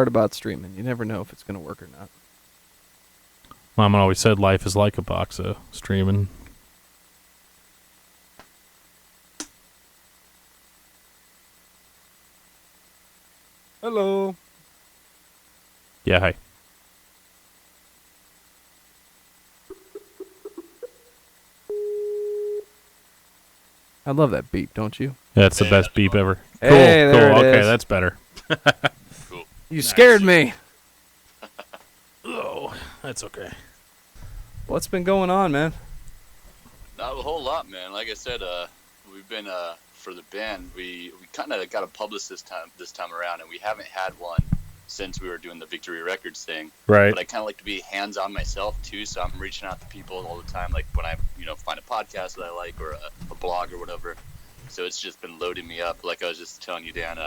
Hard about streaming. You never know if it's going to work or not. Mom always said life is like a box of streaming. Hello. Yeah, hi. I love that beep, don't you? Yeah, it's the best beep ever. Hey, cool, there cool. it Okay, is. that's better. Cool. You scared me. Oh, that's okay. What's been going on, man? Not a whole lot, man. Like I said, we've been for the band. We kind of got a publicist this time around, and we haven't had one since we were doing the Victory Records thing. Right. But I kind of like to be hands-on myself too, so I'm reaching out to people all the time, like when I find a podcast that I like or a blog or whatever. So it's just been loading me up. Like I was just telling you, Dan,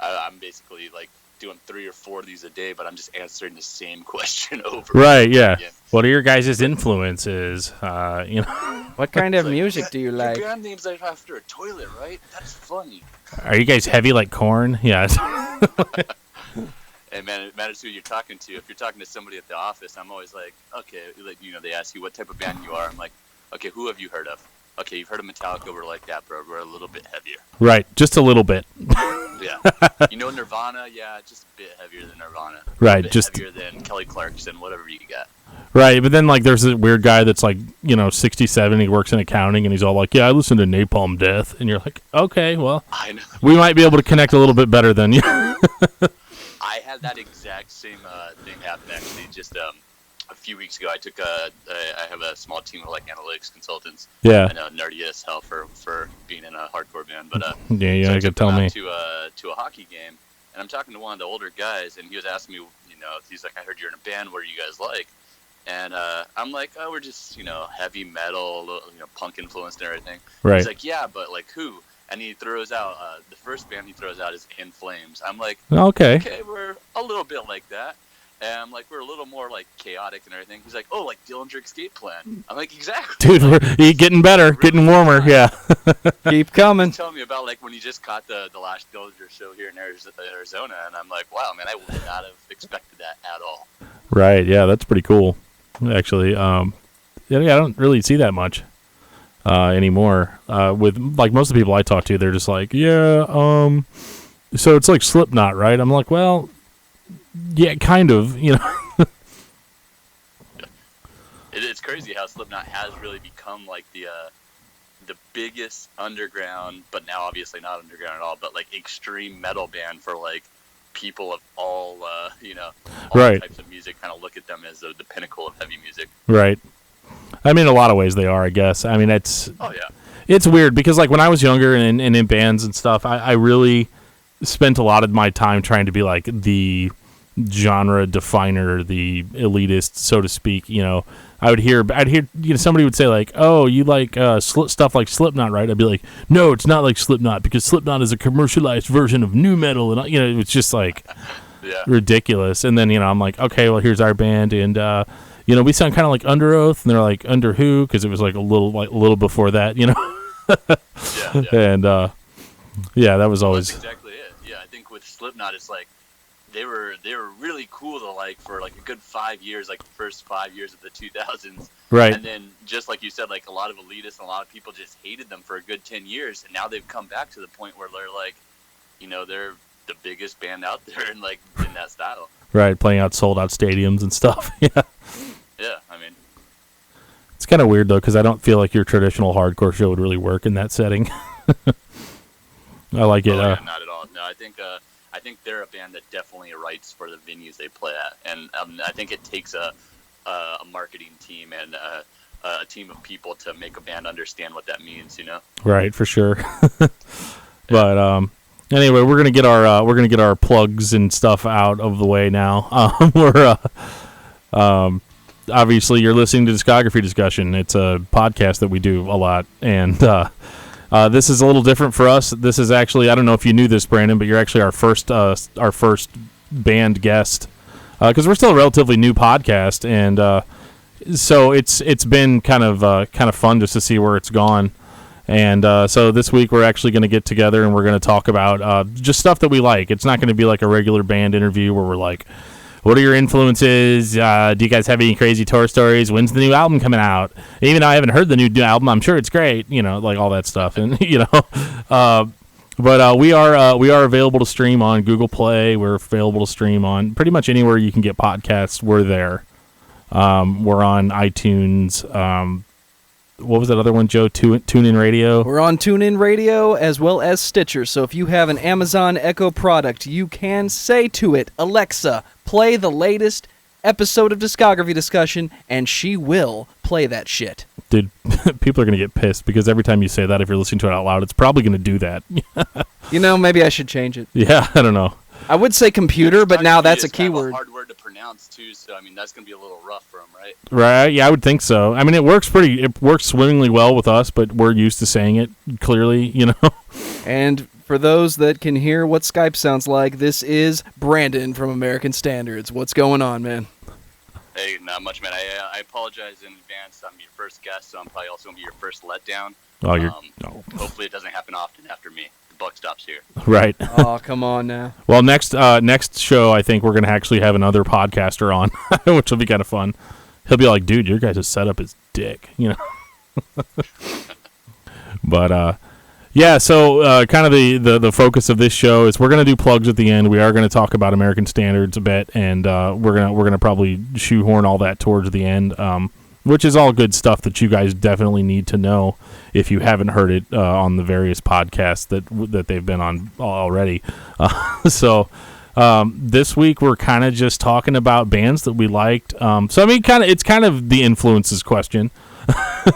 I'm basically like doing 3 or 4 of these a day, but I'm just answering the same question over. Right, yeah. Again. What are your guys' influences? You know, What kind of Like, music do you like? Your band name's after a toilet, right? That's funny. are you guys heavy like Corn? Yeah. And man, it matters who you're talking to. If you're talking to somebody at the office, I'm always like, okay, like, they ask you what type of band you are. I'm like, okay, who have you heard of? Okay, you've heard of Metallica. We're like that, bro. We're a little bit heavier. Right, just a little bit. Yeah. Nirvana? Yeah, just a bit heavier than Nirvana. Right, A bit just heavier than Kelly Clarkson, whatever you got. right. But then like there's this weird guy that's like 67. He works in accounting, and he's all like, "Yeah, I listen to Napalm Death," and you're like, "Okay, well, I know. we might be able to connect a little bit better than you." I had that exact same thing happen actually. Just a few weeks ago, I have a small team of like analytics consultants. Yeah. I know, nerdy as hell for being in a hardcore band, but Yeah, so I you took could tell them me. out to a hockey game, and I'm talking to one of the older guys, and he was asking me, he's like, I heard you're in a band. What do you guys like? And I'm like, oh, we're just heavy metal, punk influenced and everything. Right. He's like, yeah, but like who? And he throws out the first band he throws out is In Flames. I'm like, Okay. okay, we're a little bit like that. And I'm like, we're a little more like chaotic and everything. He's like, oh, like Dillinger Escape Plan. I'm like, exactly. Dude, we're getting better, getting warmer. Yeah. Keep coming. Tell me about like when you just caught the last Dillinger show here in Arizona, and I'm like, wow, man, I would not have expected that at all. Right. Yeah, that's pretty cool. Actually, yeah, I don't really see that much anymore. With like most of the people I talk to, they're just like, yeah, so it's like Slipknot, right? I'm like, well, yeah, kind of, It's crazy how Slipknot has really become like the biggest underground, but now obviously not underground at all, but like extreme metal band for like people of all Right. types of music. Kind of look at them as the pinnacle of heavy music. Right. I mean, in a lot of ways they are, I guess. I mean, it's weird because like when I was younger and in bands and stuff, I really spent a lot of my time trying to be like the genre definer, the elitist, so to speak. I'd hear somebody would say like, oh, you like stuff like Slipknot, right? I'd be like, no, it's not like Slipknot because Slipknot is a commercialized version of nu metal, and it's just like ridiculous. And then I'm like, okay, well, here's our band, and we sound kind of like Underoath, and they're like, under who? Because it was like a little before that, and that was always. That's exactly it. Yeah, I think with Slipknot, it's like they were really cool to like for like a good 5 years, like the first 5 years of the 2000s. Right. And then just like you said, like a lot of elitists and a lot of people just hated them for a good 10 years, and now they've come back to the point where they're like, they're the biggest band out there and like in that style. Right, playing out sold out stadiums and stuff. Yeah. Yeah, I mean, it's kind of weird though because I don't feel like your traditional hardcore show would really work in that setting. I like it. Yeah, not at all. No, I think they're a band that definitely writes for the venues they play at, and I think it takes a marketing team and a team of people to make a band understand what that means. Right, for sure. But anyway, we're gonna get our plugs and stuff out of the way now. We're obviously you're listening to Discography Discussion. It's a podcast that we do a lot, and this is a little different for us. This is actually, I don't know if you knew this, Brandon, but you're actually our first band guest because we're still a relatively new podcast, and so it's been kind of fun just to see where it's gone. And so this week we're actually going to get together and we're going to talk about just stuff that we like. It's not going to be like a regular band interview where we're like, what are your influences? Do you guys have any crazy tour stories? When's the new album coming out? Even though I haven't heard the new album, I'm sure it's great. Like all that stuff. And but we are available to stream on Google Play. We're available to stream on pretty much anywhere you can get podcasts. We're there. We're on iTunes. What was that other one, Joe? TuneIn Radio? We're on TuneIn Radio as well as Stitcher. So if you have an Amazon Echo product, you can say to it, Alexa, play the latest episode of Discography Discussion, and she will play that shit. Dude, people are going to get pissed because every time you say that, if you're listening to it out loud, it's probably going to do that. Maybe I should change it. Yeah, I don't know. I would say computer, but now that's a keyword. Kind of a hard word to pronounce too, so that's gonna be a little rough for them, right? Right? Yeah, I would think so. I mean, it works swimmingly well with us, but we're used to saying it clearly, And for those that can hear what Skype sounds like, this is Brandon from American Standards. What's going on, man? Hey, not much, man. I apologize in advance. I'm your first guest, so I'm probably also gonna be your first letdown. Oh, Hopefully, it doesn't happen often after me. The buck stops here. Right. Oh, come on now. Well, next show, I think we're going to actually have another podcaster on, which will be kind of fun. He'll be like, dude, your guys' setup is dick, But, yeah, so kind of the focus of this show is we're going to do plugs at the end. We are going to talk about American Standards a bit, and we're gonna probably shoehorn all that towards the end, which is all good stuff that you guys definitely need to know if you haven't heard it on the various podcasts that they've been on already. So this week we're kind of just talking about bands that we liked. So I mean, it's kind of the influences question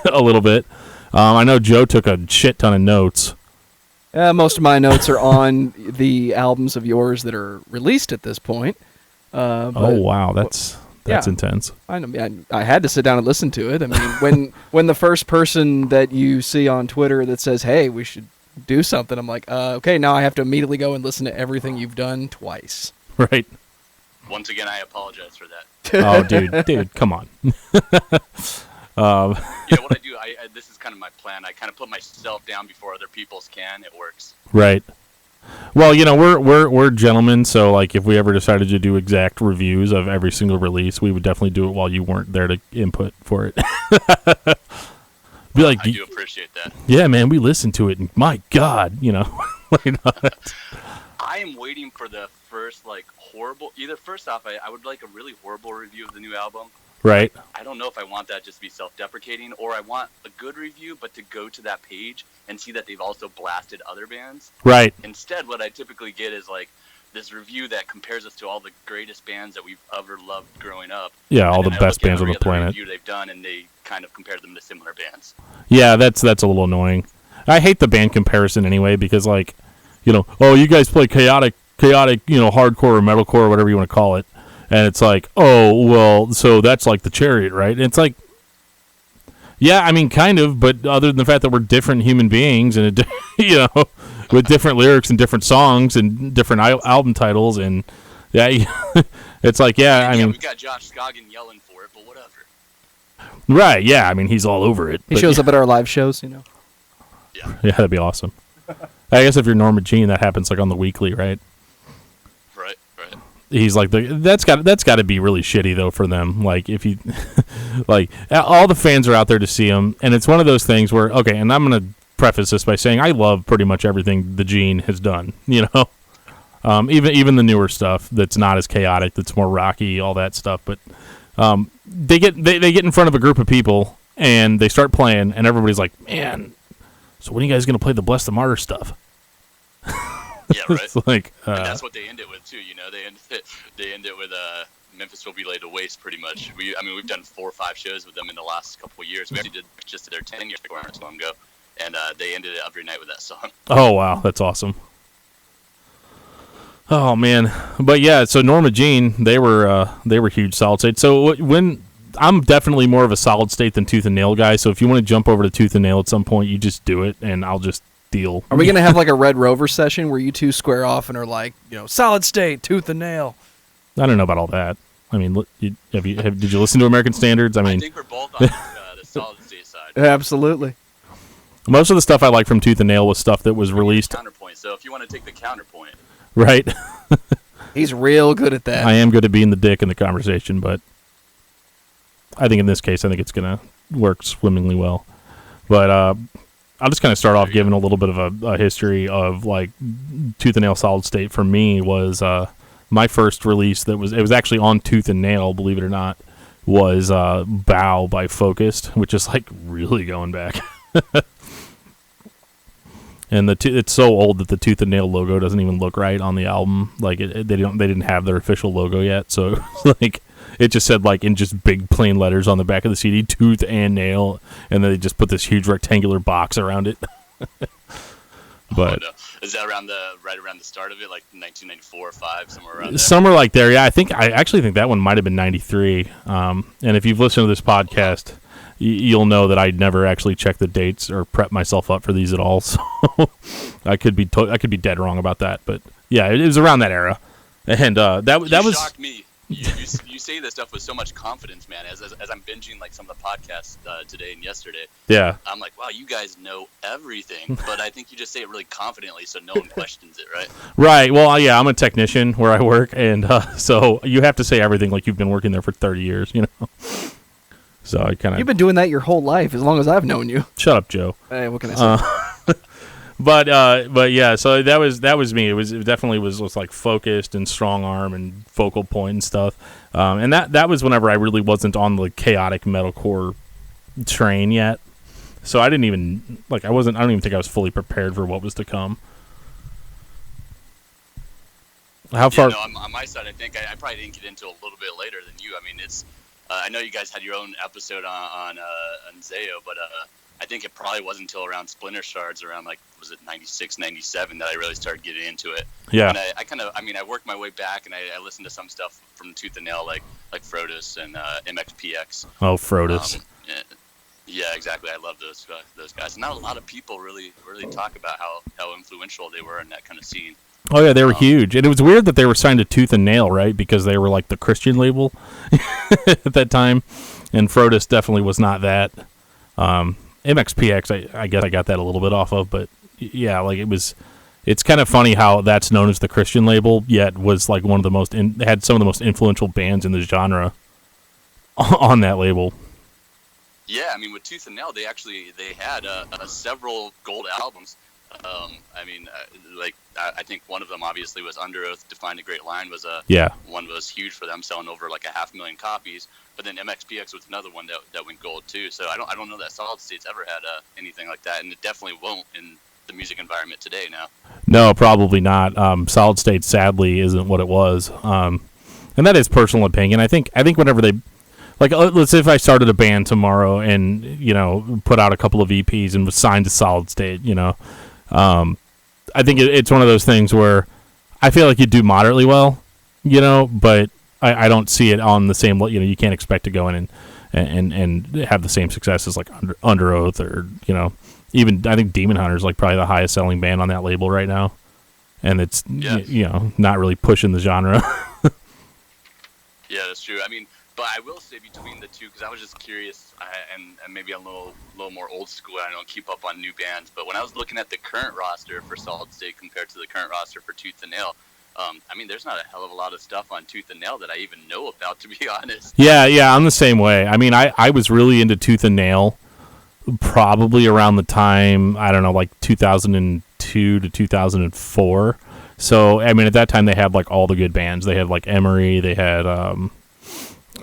a little bit. I know Joe took a shit ton of notes. Most of my notes are on the albums of yours that are released at this point. Oh wow, that's intense. I had to sit down and listen to it. I mean, when the first person that you see on Twitter that says, "Hey, we should do something," I'm like, okay, now I have to immediately go and listen to everything you've done twice. Right. Once again, I apologize for that. Oh, dude, come on. What I do, this is kind of my plan. I kind of put myself down before other people's can. It works. Right. Well, we're gentlemen, so like if we ever decided to do exact reviews of every single release, we would definitely do it while you weren't there to input for it. Be like, I do appreciate that. Yeah, man, we listened to it, and my God, I am waiting for the first horrible. Either first off, I would like a really horrible review of the new album. Right. I don't know if I want that just to be self-deprecating, or I want a good review, but to go to that page and see that they've also blasted other bands. Right. Instead, what I typically get is this review that compares us to all the greatest bands that we've ever loved growing up. Yeah, all the best bands on the planet. Review they've done, and they kind of compare them to similar bands. Yeah, that's a little annoying. I hate the band comparison anyway because oh, you guys play chaotic, hardcore or metalcore or whatever you want to call it. And it's like, oh, well, so that's like the Chariot, right? And it's like, yeah, I mean, kind of, but other than the fact that we're different human beings and, with different lyrics and different songs and different album titles. And, yeah, it's like, yeah, I mean. We got Josh Scoggin yelling for it, but whatever. Right, yeah, I mean, he's all over it. He shows up at our live shows, Yeah. Yeah, that'd be awesome. I guess if you're Norma Jean, that happens like on the weekly, right? Right. He's like that's got to be really shitty though for them. Like if you like all the fans are out there to see him, and it's one of those things where and I'm gonna preface this by saying I love pretty much everything the Gene has done. Even the newer stuff that's not as chaotic, that's more rocky, all that stuff. But they get in front of a group of people and they start playing, and everybody's like, man, so when are you guys gonna play the Bless the Martyr stuff? Yeah, right. It's like, and that's what they end it with too. They end it with Memphis will be laid to waste pretty much. We've done 4 or 5 shows with them in the last couple of years. We actually did just their 10-year not so long ago, and they ended it every night with that song. Oh wow, that's awesome. Oh man, but yeah, so Norma Jean, they were huge Solid State. So when I'm definitely more of a Solid State than Tooth and Nail guy. So if you want to jump over to Tooth and Nail at some point, you just do it, and I'll just deal. Are we going to have like a Red Rover session where you two square off and are like, Solid State, Tooth and Nail? I don't know about all that. I mean, did you listen to American Standards? I I mean, think we're both on the Solid State side. Absolutely. Most of the stuff I like from Tooth and Nail was stuff that was released. Counterpoint. So if you want to take the counterpoint, right? He's real good at that. I am good at being the dick in the conversation, but I think in this case, I think it's gonna work swimmingly well. But I'll just kind of start off giving a little bit of a history of like Tooth and Nail Solid State. For me was my first release it was actually on Tooth and Nail, believe it or not, was Bow by Focused, which is like really going back. And it's so old that the Tooth and Nail logo doesn't even look right on the album. Like they didn't have their official logo yet, so like it just said like in just big plain letters on the back of the CD, Tooth and Nail, and then they just put this huge rectangular box around it. But is that right around the start of it, like 1994 or 5, somewhere around there? Somewhere like there, yeah. I actually think that one might have been 93. And if you've listened to this podcast, you'll know that I never actually checked the dates or prep myself up for these at all. So I could be dead wrong about that, but yeah, it was around that era. And that was shocked me. You say this stuff with so much confidence, man. As I'm binging like some of the podcasts today and yesterday, yeah, I'm like, wow, you guys know everything. But I think you just say it really confidently, so no one questions it, right? Right. Well, yeah, I'm a technician where I work, and so you have to say everything like you've been working there for 30 years, you know. So I kind of. You've been doing that your whole life, as long as I've known you. Shut up, Joe. Hey, what can I say? But yeah, so that was me. It definitely was like focused and strong arm and focal point and stuff. And that was whenever I really wasn't on the chaotic metalcore train yet. So I didn't even I don't even think I was fully prepared for what was to come. How far? No, on my side, I think I probably didn't get into it a little bit later than you. I mean, it's I know you guys had your own episode on Zayo, but I think it probably wasn't until around Splinter Shards, around like, was it 96, 97, that I really started getting into it. Yeah. And I worked my way back, and I listened to some stuff from Tooth and Nail, like Frodus and MXPX. Oh, Frodus. Yeah, exactly. I love those guys. Not a lot of people really talk about how influential they were in that kind of scene. Oh yeah, they were huge, and it was weird that they were signed to Tooth and Nail, right? Because they were like the Christian label at that time, and Frodus definitely was not that. MXPX, I guess I got that a little bit off of, but yeah, like it's kind of funny how that's known as the Christian label, yet was like one of the most had some of the most influential bands in the genre on that label. Yeah, I mean, with Tooth and Nail, they had several gold albums. I think one of them obviously was Underoath, Define a Great Line was one was huge for them, selling over like 500,000 copies. But then MXPX was another one that went gold too. So I don't know that Solid State's ever had anything like that, and it definitely won't in the music environment today now. No, probably not. Solid State sadly isn't what it was, and that is personal opinion. I think whenever they let's say if I started a band tomorrow and put out a couple of EPs and was signed to Solid State, I think it's one of those things where I feel like you do moderately well, but I don't see it on the same level. You can't expect to go in and have the same success as like Underoath or even I think Demon Hunter is like probably the highest selling band on that label right now, and it's not really pushing the genre. Yeah, that's true. I mean, but I will say between the two, because I was just curious, and maybe I'm a little more old school. I don't keep up on new bands, but when I was looking at the current roster for Solid State compared to the current roster for Tooth and Nail, there's not a hell of a lot of stuff on Tooth and Nail that I even know about, to be honest. Yeah, I'm the same way. I mean, I was really into Tooth and Nail probably around the time, I don't know, like 2002 to 2004. So, I mean, at that time they had like all the good bands. They had like Emery, they had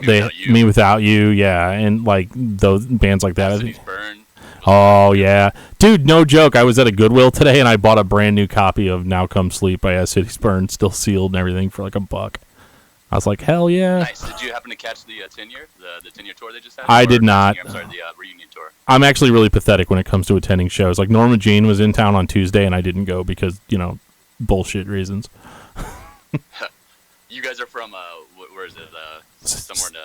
Me Without You, yeah, and like those bands like that. Oh yeah, dude, no joke. I was at a Goodwill today and I bought a brand new copy of Now Come Sleep by As Cities Burn, still sealed and everything, for like $1. I was like, hell yeah. Nice. Did you happen to catch the 10-year, the 10-year tour they just had? I did not. I'm sorry, the reunion tour. I'm actually really pathetic when it comes to attending shows. Like Norma Jean was in town on Tuesday and I didn't go because bullshit reasons. You guys are from where is it? Somewhere in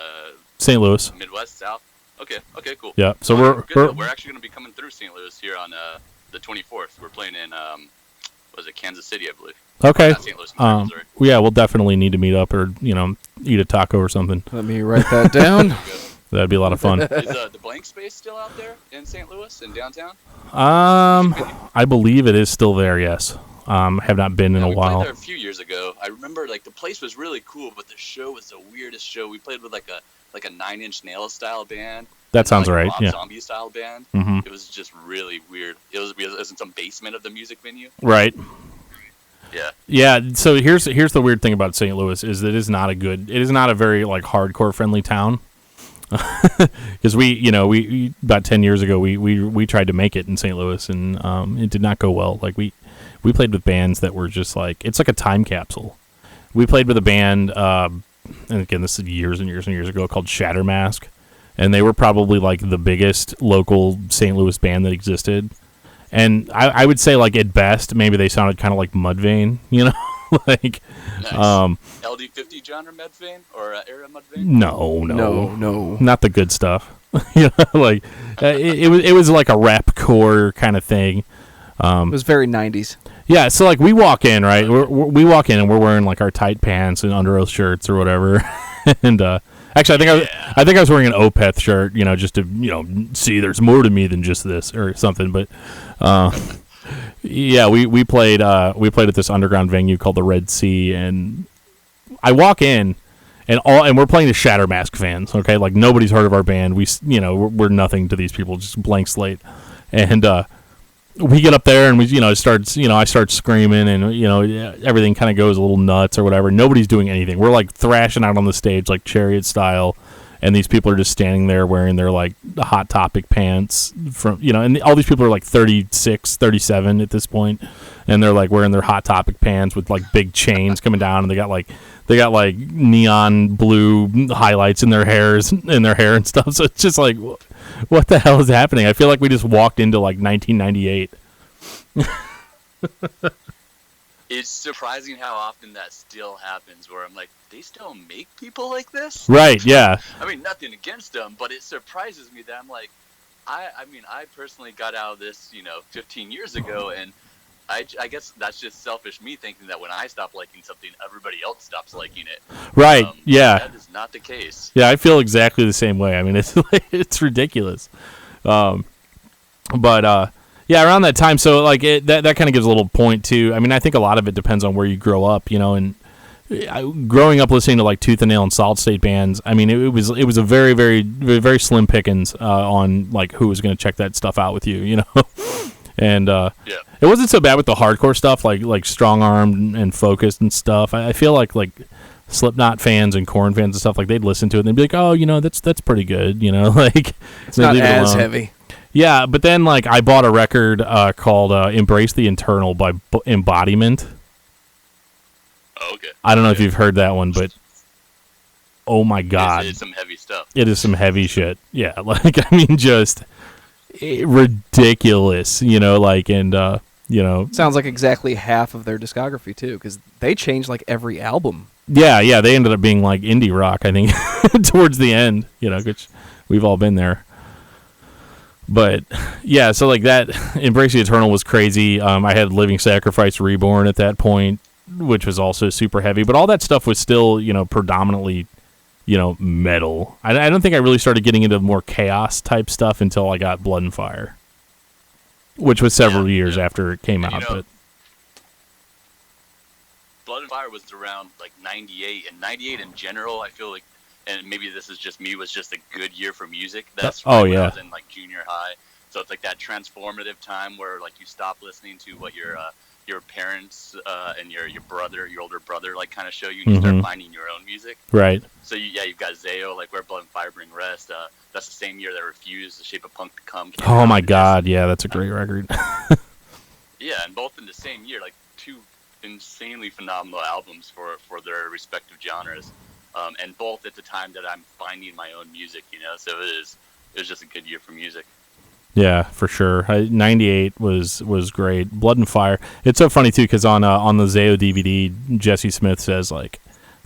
St. Louis. Midwest, South. Okay, cool. Yeah, so we're actually going to be coming through St. Louis here on the 24th. We're playing in Kansas City, I believe. Okay. Not St. Louis, Missouri. Yeah, we'll definitely need to meet up or eat a taco or something. Let me write that down. That'd be a lot of fun. Is the Blank Space still out there in St. Louis, in downtown? I believe it is still there, yes. Have not been in a we while. played there a few years ago. I remember, like, the place was really cool, but the show was the weirdest show. We played with, like a 9 Inch Nails style band. That sounds like right, Rob yeah. Zombie style band. Mm-hmm. It was just really weird. It was in some basement of the music venue. Right. Yeah. Yeah, so here's the weird thing about St. Louis is that it is not a very, like, hardcore friendly town. Because we about 10 years ago we tried to make it in St. Louis, and it did not go well. Like we played with bands that were just like, it's like a time capsule. We played with a band, and again, this is years and years and years ago, called Shattermask, and they were probably like the biggest local St. Louis band that existed. And I would say, like, at best, maybe they sounded kind of like Mudvayne, you know, like. Nice. LD50 genre Mudvayne or era Mudvayne? No, not the good stuff. You know, like it was like a rap core kind of thing. It was very 90s. Yeah, so like we walk in, right? We walk in and we're wearing like our tight pants and Underoath shirts or whatever, and actually I think I was wearing an Opeth shirt, you know, just to, you know, see there's more to me than just this or something, but. Yeah, we played at this underground venue called the Red Sea, and I walk in, and we're playing the Shattermask fans. Okay, like nobody's heard of our band. We're nothing to these people, just blank slate. And we get up there and I start screaming, and everything kind of goes a little nuts or whatever. Nobody's doing anything. We're like thrashing out on the stage like Chariot style. And these people are just standing there wearing their, like, Hot Topic pants and all these people are, like, 36, 37 at this point. And they're, like, wearing their Hot Topic pants with, like, big chains coming down. And they got like, neon blue highlights in their hair and stuff. So it's just like, what the hell is happening? I feel like we just walked into, like, 1998. It's surprising how often that still happens, where I'm like, they still make people like this? Right, yeah. I mean, nothing against them, but it surprises me that I'm like, I personally got out of this, 15 years ago, and I guess that's just selfish me thinking that when I stop liking something, everybody else stops liking it. Right, yeah. That is not the case. Yeah, I feel exactly the same way. I mean, it's ridiculous. Yeah, around that time, so like that kind of gives a little point too. I mean, I think a lot of it depends on where you grow up, and growing up listening to like Tooth and Nail and Solid State bands. I mean, it was a very, very, very, very slim pickings on like who was going to check that stuff out with you, and it wasn't so bad with the hardcore stuff like Strong Armed and Focused and stuff. I feel like Slipknot fans and Korn fans and stuff, like they'd listen to it and they'd be like, oh, that's pretty good, like it's not as heavy. Yeah, but then like I bought a record called "Embrace the Eternal" by Embodiment. Oh, okay. I don't know if you've heard that one, but oh my god, it's some heavy stuff. It is some heavy shit. Yeah, like I mean, just ridiculous, Sounds like exactly half of their discography too, because they changed like every album. Yeah, they ended up being like indie rock, I think, towards the end. Which we've all been there. But yeah, so like that Embrace the Eternal was crazy. I had Living Sacrifice Reborn at that point, which was also super heavy, but all that stuff was still, predominantly, metal. I don't think I really started getting into more chaos type stuff until I got Blood and Fire, which was several years after it came out. But Blood and Fire was around like 98, and 98 in general, I feel like, and maybe this is just me, was just a good year for music. That's when I was in like junior high. So it's like that transformative time where like you stop listening to what your parents and your older brother like kind of show you, and you start finding your own music. Right. So you've got Zayo, like Where Blood and Fire Bring Rest. That's the same year that Refused, The Shape of Punk to Come. Oh my God, yeah, that's a great record. Yeah, and both in the same year, like two insanely phenomenal albums for their respective genres. And both at the time that I'm finding my own music, so it was just a good year for music. Yeah, for sure. 98 was great. Blood and Fire. It's so funny too, because on the Zayo DVD, Jesse Smith says like,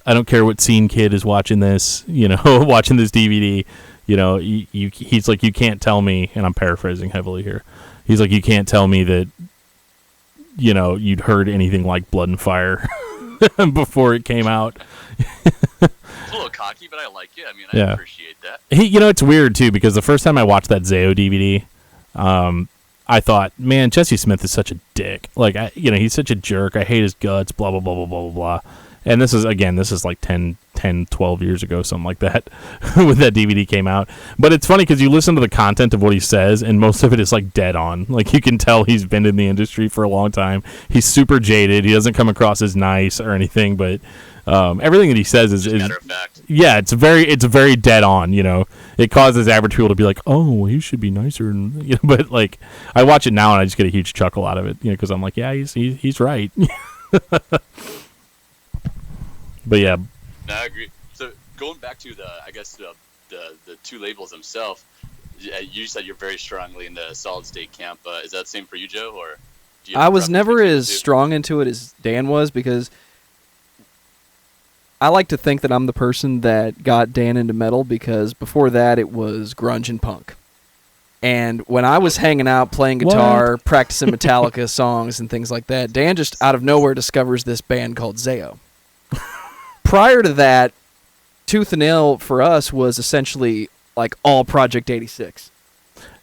I don't care what scene kid is watching this, watching this DVD, he's like, you can't tell me, and I'm paraphrasing heavily here. He's like, you can't tell me that, you'd heard anything like Blood and Fire before it came out. It's a little cocky cocky, but I like it. I mean, Yeah. I appreciate that. It's weird too because the first time I watched that Zayo DVD, I thought, man, Jesse Smith is such a dick. Like, he's such a jerk. I hate his guts. Blah blah blah blah blah blah blah. And this is like 10, 12 years ago, something like that, when that DVD came out. But it's funny because you listen to the content of what he says, and most of it is like dead on. Like, you can tell he's been in the industry for a long time. He's super jaded. He doesn't come across as nice or anything, but everything that he says is matter of fact. Yeah, it's very dead on. It causes average people to be like, oh, well, he should be nicer, and but like I watch it now and I just get a huge chuckle out of it, because I'm like, yeah, he's right. But yeah. No, I agree. So going back to the two labels themselves, you said you're very strongly in the solid state camp. Is that the same for you, Joe? Or do you have I a was preference never between the as two? strong into it as Dan was because I like to think that I'm the person that got Dan into metal because before that it was grunge and punk. And when I was hanging out playing guitar, practicing Metallica songs and things like that, Dan just out of nowhere discovers this band called Zayo. Prior to that, Tooth and Nail for us was essentially like all Project 86.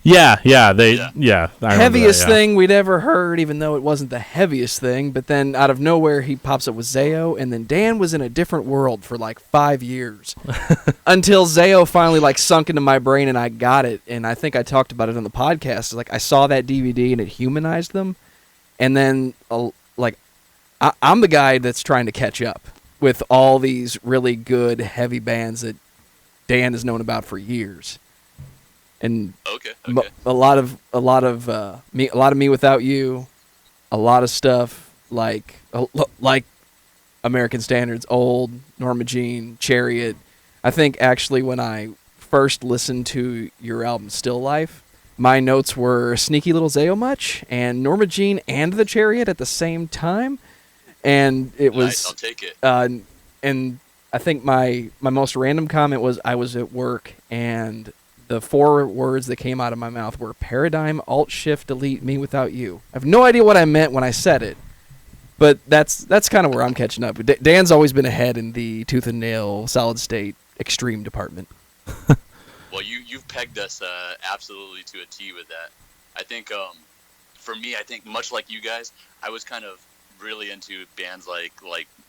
Yeah. I remember Heaviest that, yeah. thing we'd ever heard, even though it wasn't the heaviest thing. But then out of nowhere, he pops up with Zayo, and then Dan was in a different world for like 5 years until Zayo finally like sunk into my brain and I got it. And I think I talked about it on the podcast. Like I saw that DVD and it humanized them, and then I'm the guy that's trying to catch up with all these really good heavy bands that Dan has known about for years. And Okay. a lot of Me Without You, a lot of stuff like American Standards, Old, Norma Jean, Chariot. I think actually when I first listened to your album Still Life, my notes were Sneaky Little Zayo Much and Norma Jean and the Chariot at the same time, and it was Nice, I'll take it. And I think my most random comment was I was at work and the 4 words that came out of my mouth were Paradigm, Alt, Shift, Delete, Me Without You. I have no idea what I meant when I said it, but that's kind of where I'm catching up. Dan's always been ahead in the Tooth and Nail solid state extreme department. Well, you've pegged us absolutely to a T with that. I think for me, I think much like you guys, I was kind of really into bands like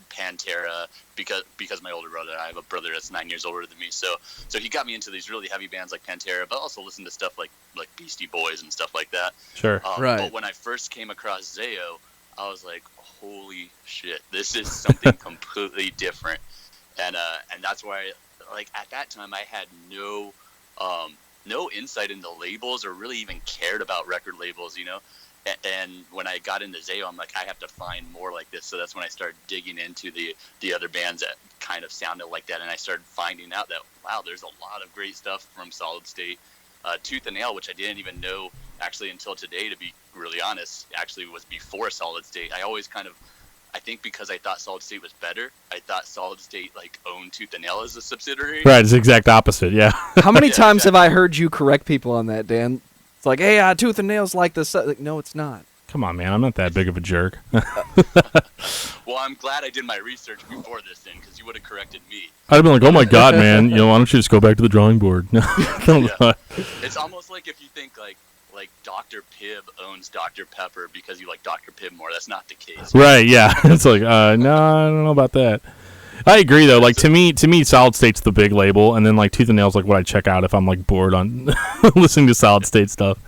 Pantera because my older brother, I have a brother that's 9 years older than me, so he got me into these really heavy bands like Pantera, but also listened to stuff like Beastie Boys and stuff like that. Sure. Right. But when I first came across Zayo, I was like, holy shit, this is something completely different, and that's why, like, at that time I had no insight into labels or really even cared about record labels, And when I got into Zayo, I'm like, I have to find more like this. So that's when I started digging into the other bands that kind of sounded like that. And I started finding out that, wow, there's a lot of great stuff from Solid State. Tooth and Nail, which I didn't even know actually until today, to be really honest, actually was before Solid State. I think because I thought Solid State was better, I thought Solid State owned Tooth and Nail as a subsidiary. Right, it's the exact opposite, yeah. How many times have I heard you correct people on that, Dan? It's like, hey, Tooth and Nail's like this. Like, no, it's not. Come on, man, I'm not that big of a jerk. Well, I'm glad I did my research before this then, because you would have corrected me. I'd have been like, oh my god, man, why don't you just go back to the drawing board? Yeah. It's almost like if you think like Dr. Pibb owns Dr. Pepper because you like Dr. Pibb more. That's not the case. Right, yeah. It's like, no, I don't know about that. I agree though. Like to me, Solid State's the big label, and then like Tooth and Nail's like what I check out if I'm like bored on listening to Solid State stuff.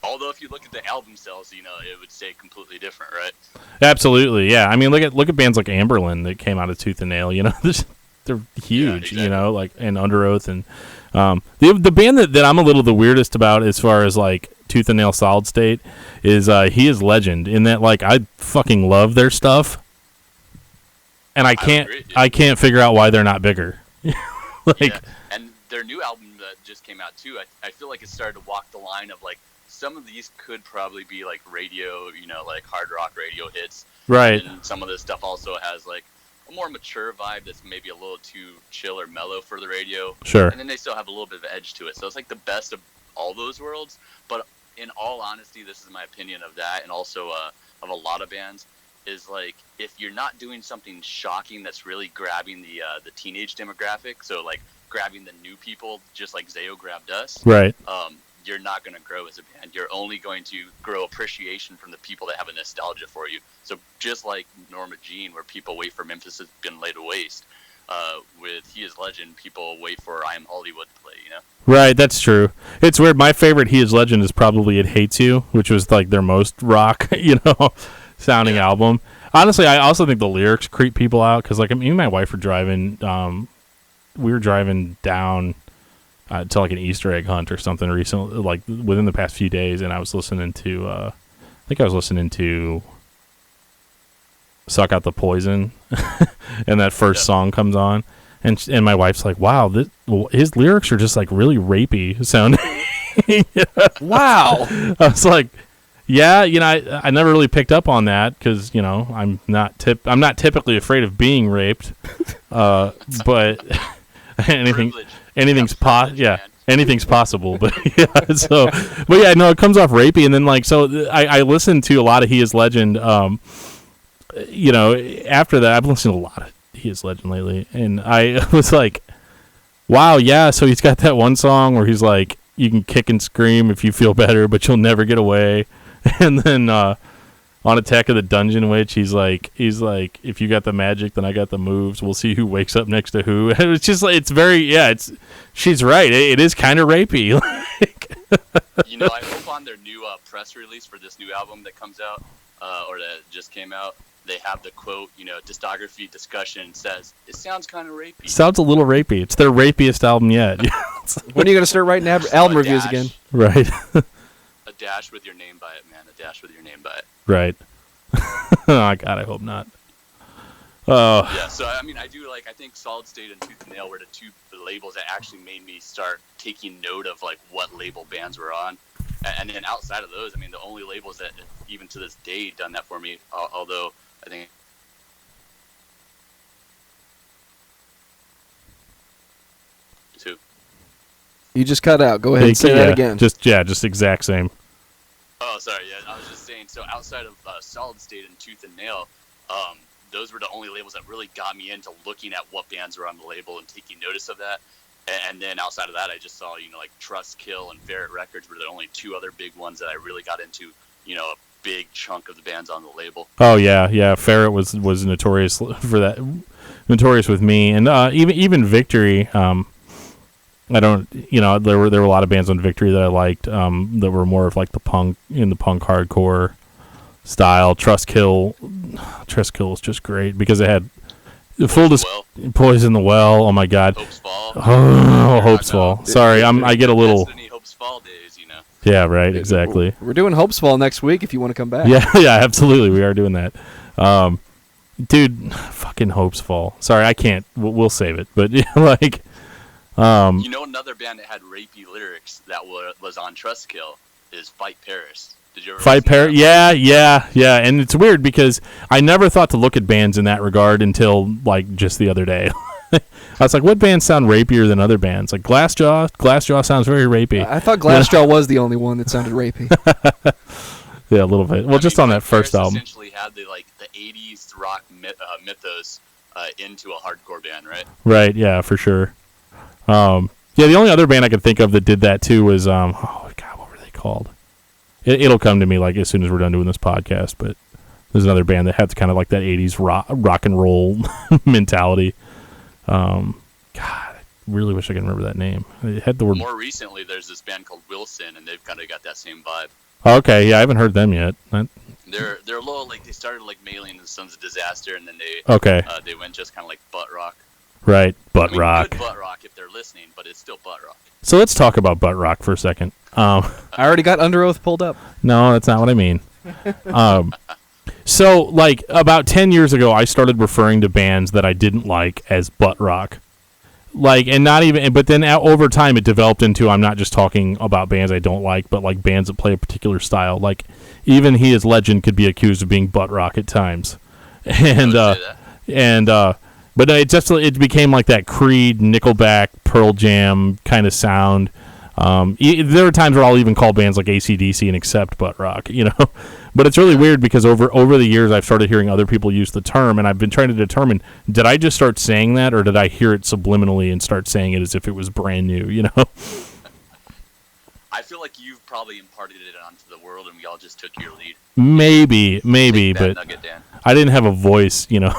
Although if you look at the album sales, it would say completely different, right? Absolutely, yeah. I mean, look at bands like Amberlin that came out of Tooth and Nail. They're huge. Yeah, exactly. Like and Underoath, and the band that I'm a little the weirdest about as far as like Tooth and Nail Solid State is He Is Legend, in that like I fucking love their stuff. And I can't figure out why they're not bigger. Yeah. And their new album that just came out too, I feel like it started to walk the line of like some of these could probably be like radio, like hard rock radio hits. Right. And some of this stuff also has like a more mature vibe that's maybe a little too chill or mellow for the radio. Sure. And then they still have a little bit of edge to it. So it's like the best of all those worlds. But in all honesty, this is my opinion of that, and also of a lot of bands, is like if you're not doing something shocking that's really grabbing the teenage demographic, so like grabbing the new people, just like Zayo grabbed us, right? You're not going to grow as a band. You're only going to grow appreciation from the people that have a nostalgia for you. So just like Norma Jean, where people wait for Memphis has been laid to waste, with He Is Legend, people wait for I Am Hollywood to play, you know? Right, that's true. It's weird. My favorite He Is Legend is probably It Hates You, which was like their most rock, sounding album. Honestly, I also think the lyrics creep people out because, like, me and my wife were driving. We were driving down to like an Easter egg hunt or something recently, like within the past few days, and I was listening to. I think I was listening to Suck Out the Poison, and that first song comes on, and my wife's like, "Wow, his lyrics are just like really rapey sounding." Wow. I was like, yeah, I never really picked up on that because I'm not typically afraid of being raped, but anything's possible. But it comes off rapey, and then I listened to a lot of He Is Legend. After that, I've listened to a lot of He Is Legend lately, and I was like, wow, yeah. So he's got that one song where he's like, you can kick and scream if you feel better, but you'll never get away. And then on Attack of the Dungeon Witch, he's like, if you got the magic, then I got the moves. We'll see who wakes up next to who. And it's just like, it's very, she's right. It is kind of rapey. I hope on their new press release for this new album that comes out, or that just came out, they have the quote, Discography Discussion says, it sounds kind of rapey. Sounds a little rapey. It's their rapiest album yet. When are you going to start writing album reviews again? Right. A dash with your name by it, man. A dash with your name by it. Right. Oh, God, I hope not. Oh. Yeah, so, I do, I think Solid State and Tooth and Nail were the two labels that actually made me start taking note of, what label bands were on. And then outside of those, the only labels that, even to this day, done that for me, although I think... Two. You just cut out. Go ahead and say that again. Just exact same. Oh, sorry. Yeah, I was just saying. So outside of Solid State and Tooth and Nail, those were the only labels that really got me into looking at what bands were on the label and taking notice of that. And then outside of that, I just saw Trust Kill and Ferret Records were the only two other big ones that I really got into. A big chunk of the bands on the label. Oh yeah. Ferret was notorious for that. Notorious with me, and even Victory. I don't, there were a lot of bands on Victory that I liked that were more of the punk hardcore style. Trust Kill was just great because it had Poison the Well. Oh my God. Hope's Fall. Oh, Hope's Fall. Sorry, I get a little. Hope's Fall days, Yeah, right. Exactly. We're doing Hope's Fall next week if you want to come back. Yeah, absolutely. We are doing that. Dude, fucking Hope's Fall. Sorry, I can't. We'll save it. But another band that had rapey lyrics that was on Trust Kill is Fight Paris. Did you ever Fight Paris? Yeah. And it's weird because I never thought to look at bands in that regard until just the other day. I was like, what bands sound rapier than other bands? Like Glassjaw. Glassjaw sounds very rapey. I thought Glassjaw was the only one that sounded rapey. Yeah, a little bit. Well, just on that first album. Essentially had the 80s rock mythos into a hardcore band, right? Right. Yeah, for sure. The only other band I could think of that did that too was what were they called? It'll come to me as soon as we're done doing this podcast. But there's another band that had kind of that 80s rock and roll mentality. God, I really wish I could remember that name. It had the word. More recently, there's this band called Wilson, and they've kind of got that same vibe. Okay, yeah, I haven't heard them yet. They're a little they started Mailing and Sons of Disaster, and then they went just kind of butt rock. Right, butt rock. Good butt rock if they're listening, but it's still butt rock. So let's talk about butt rock for a second. I already got Underoath pulled up. No, that's not what I mean. So about 10 years ago, I started referring to bands that I didn't like as butt rock. And not even, but then over time it developed into, I'm not just talking about bands I don't like, but bands that play a particular style. Even He Is Legend could be accused of being butt rock at times. But it became that Creed, Nickelback, Pearl Jam kind of sound. There are times where I'll even call bands like AC/DC and accept butt rock, But it's really weird because over the years I've started hearing other people use the term, and I've been trying to determine, did I just start saying that, or did I hear it subliminally and start saying it as if it was brand new, you know? I feel like you've probably imparted it onto the world, and we all just took your lead. Maybe, but nugget, Dan. I didn't have a voice, you know,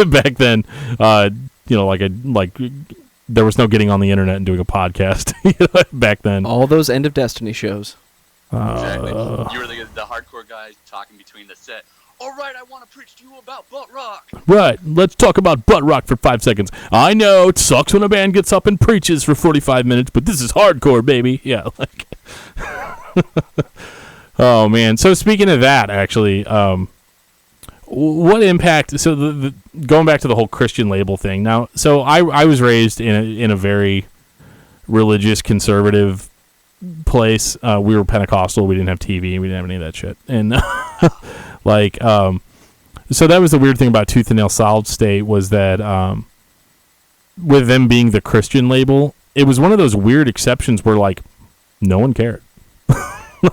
back then. You know, like there was no getting on the internet and doing a podcast back then. All those End of Destiny shows. Exactly. You were the hardcore guy talking between the set. All right, I want to preach to you about butt rock. Right, let's talk about butt rock for 5 seconds. I know it sucks when a band gets up and preaches for 45 minutes, but this is hardcore, baby. Yeah, like. Oh man. So speaking of that, actually, what impact? So the going back to the whole Christian label thing. Now, so I was raised in a very religious, conservative place. We were Pentecostal. We didn't have TV. We didn't have any of that shit. And like, so that was the weird thing about Tooth and Nail Solid State was that with them being the Christian label, it was one of those weird exceptions where like no one cared.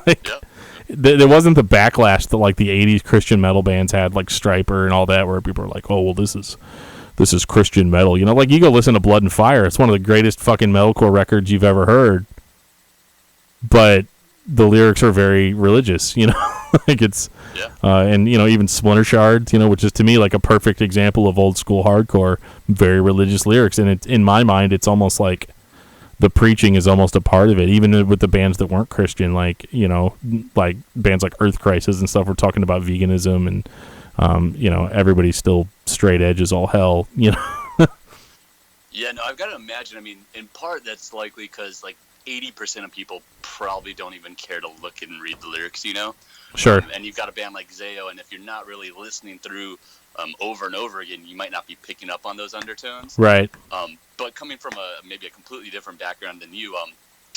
Like. Yep. There wasn't the backlash that like the 80s Christian metal bands had, like Stryper and all that, where people are like, oh, well, this is Christian metal. You know, like you go listen to Blood and Fire. It's one of the greatest fucking metalcore records you've ever heard. But the lyrics are very religious, you know, like it's, and, you know, even Splinter Shards, you know, which is to me like a perfect example of old school hardcore, very religious lyrics. And it, in my mind, it's almost like, the preaching is almost a part of it, even with the bands that weren't Christian, like, you know, like bands like Earth Crisis and stuff. We're talking about veganism and, you know, everybody's still straight edge as all hell, you know. Yeah, no, I've got to imagine, I mean, in part that's likely because, like, 80% of people probably don't even care to look and read the lyrics, you know? Sure. And you've got a band like Zayo, and if you're not really listening through over and over again, you might not be picking up on those undertones. Right. But coming from maybe a completely different background than you,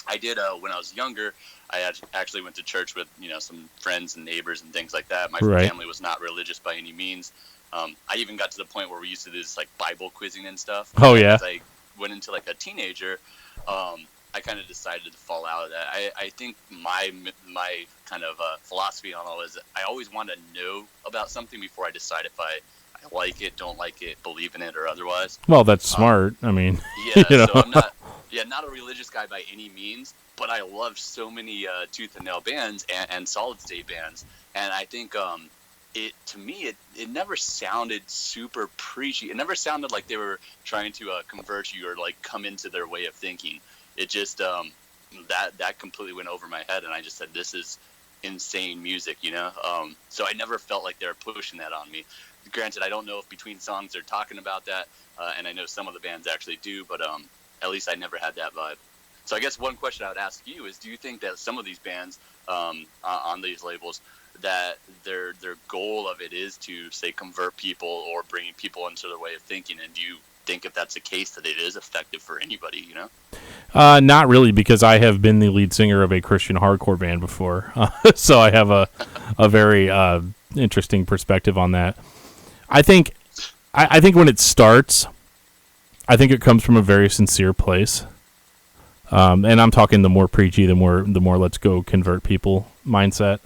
I did when I was younger. I actually went to church with some friends and neighbors and things like that. My family was not religious by any means. I even got to the point where we used to do this like Bible quizzing and stuff. Oh yeah. As I went into like a teenager, I kind of decided to fall out of that. I think my kind of philosophy on all is I always want to know about something before I decide if I like it, don't like it, believe in it, or otherwise. Well, that's smart. I mean, yeah. You know. So I'm not a religious guy by any means, but I love so many Tooth and Nail bands and Solid State bands, and I think it never sounded super preachy. It never sounded like they were trying to convert you or like come into their way of thinking. It just that completely went over my head, and I just said, this is insane music, you know. So I never felt like they were pushing that on me. Granted, I don't know if between songs they're talking about that, and I know some of the bands actually do, but at least I never had that vibe. So I guess one question I would ask you is, do you think that some of these bands on these labels, that their goal of it is to, say, convert people or bringing people into their way of thinking, and do you think if that's the case that it is effective for anybody, you know? Not really, because I have been the lead singer of a Christian hardcore band before, so I have a very interesting perspective on that. I think when it starts, I think it comes from a very sincere place, and I'm talking the more preachy, the more let's go convert people mindset,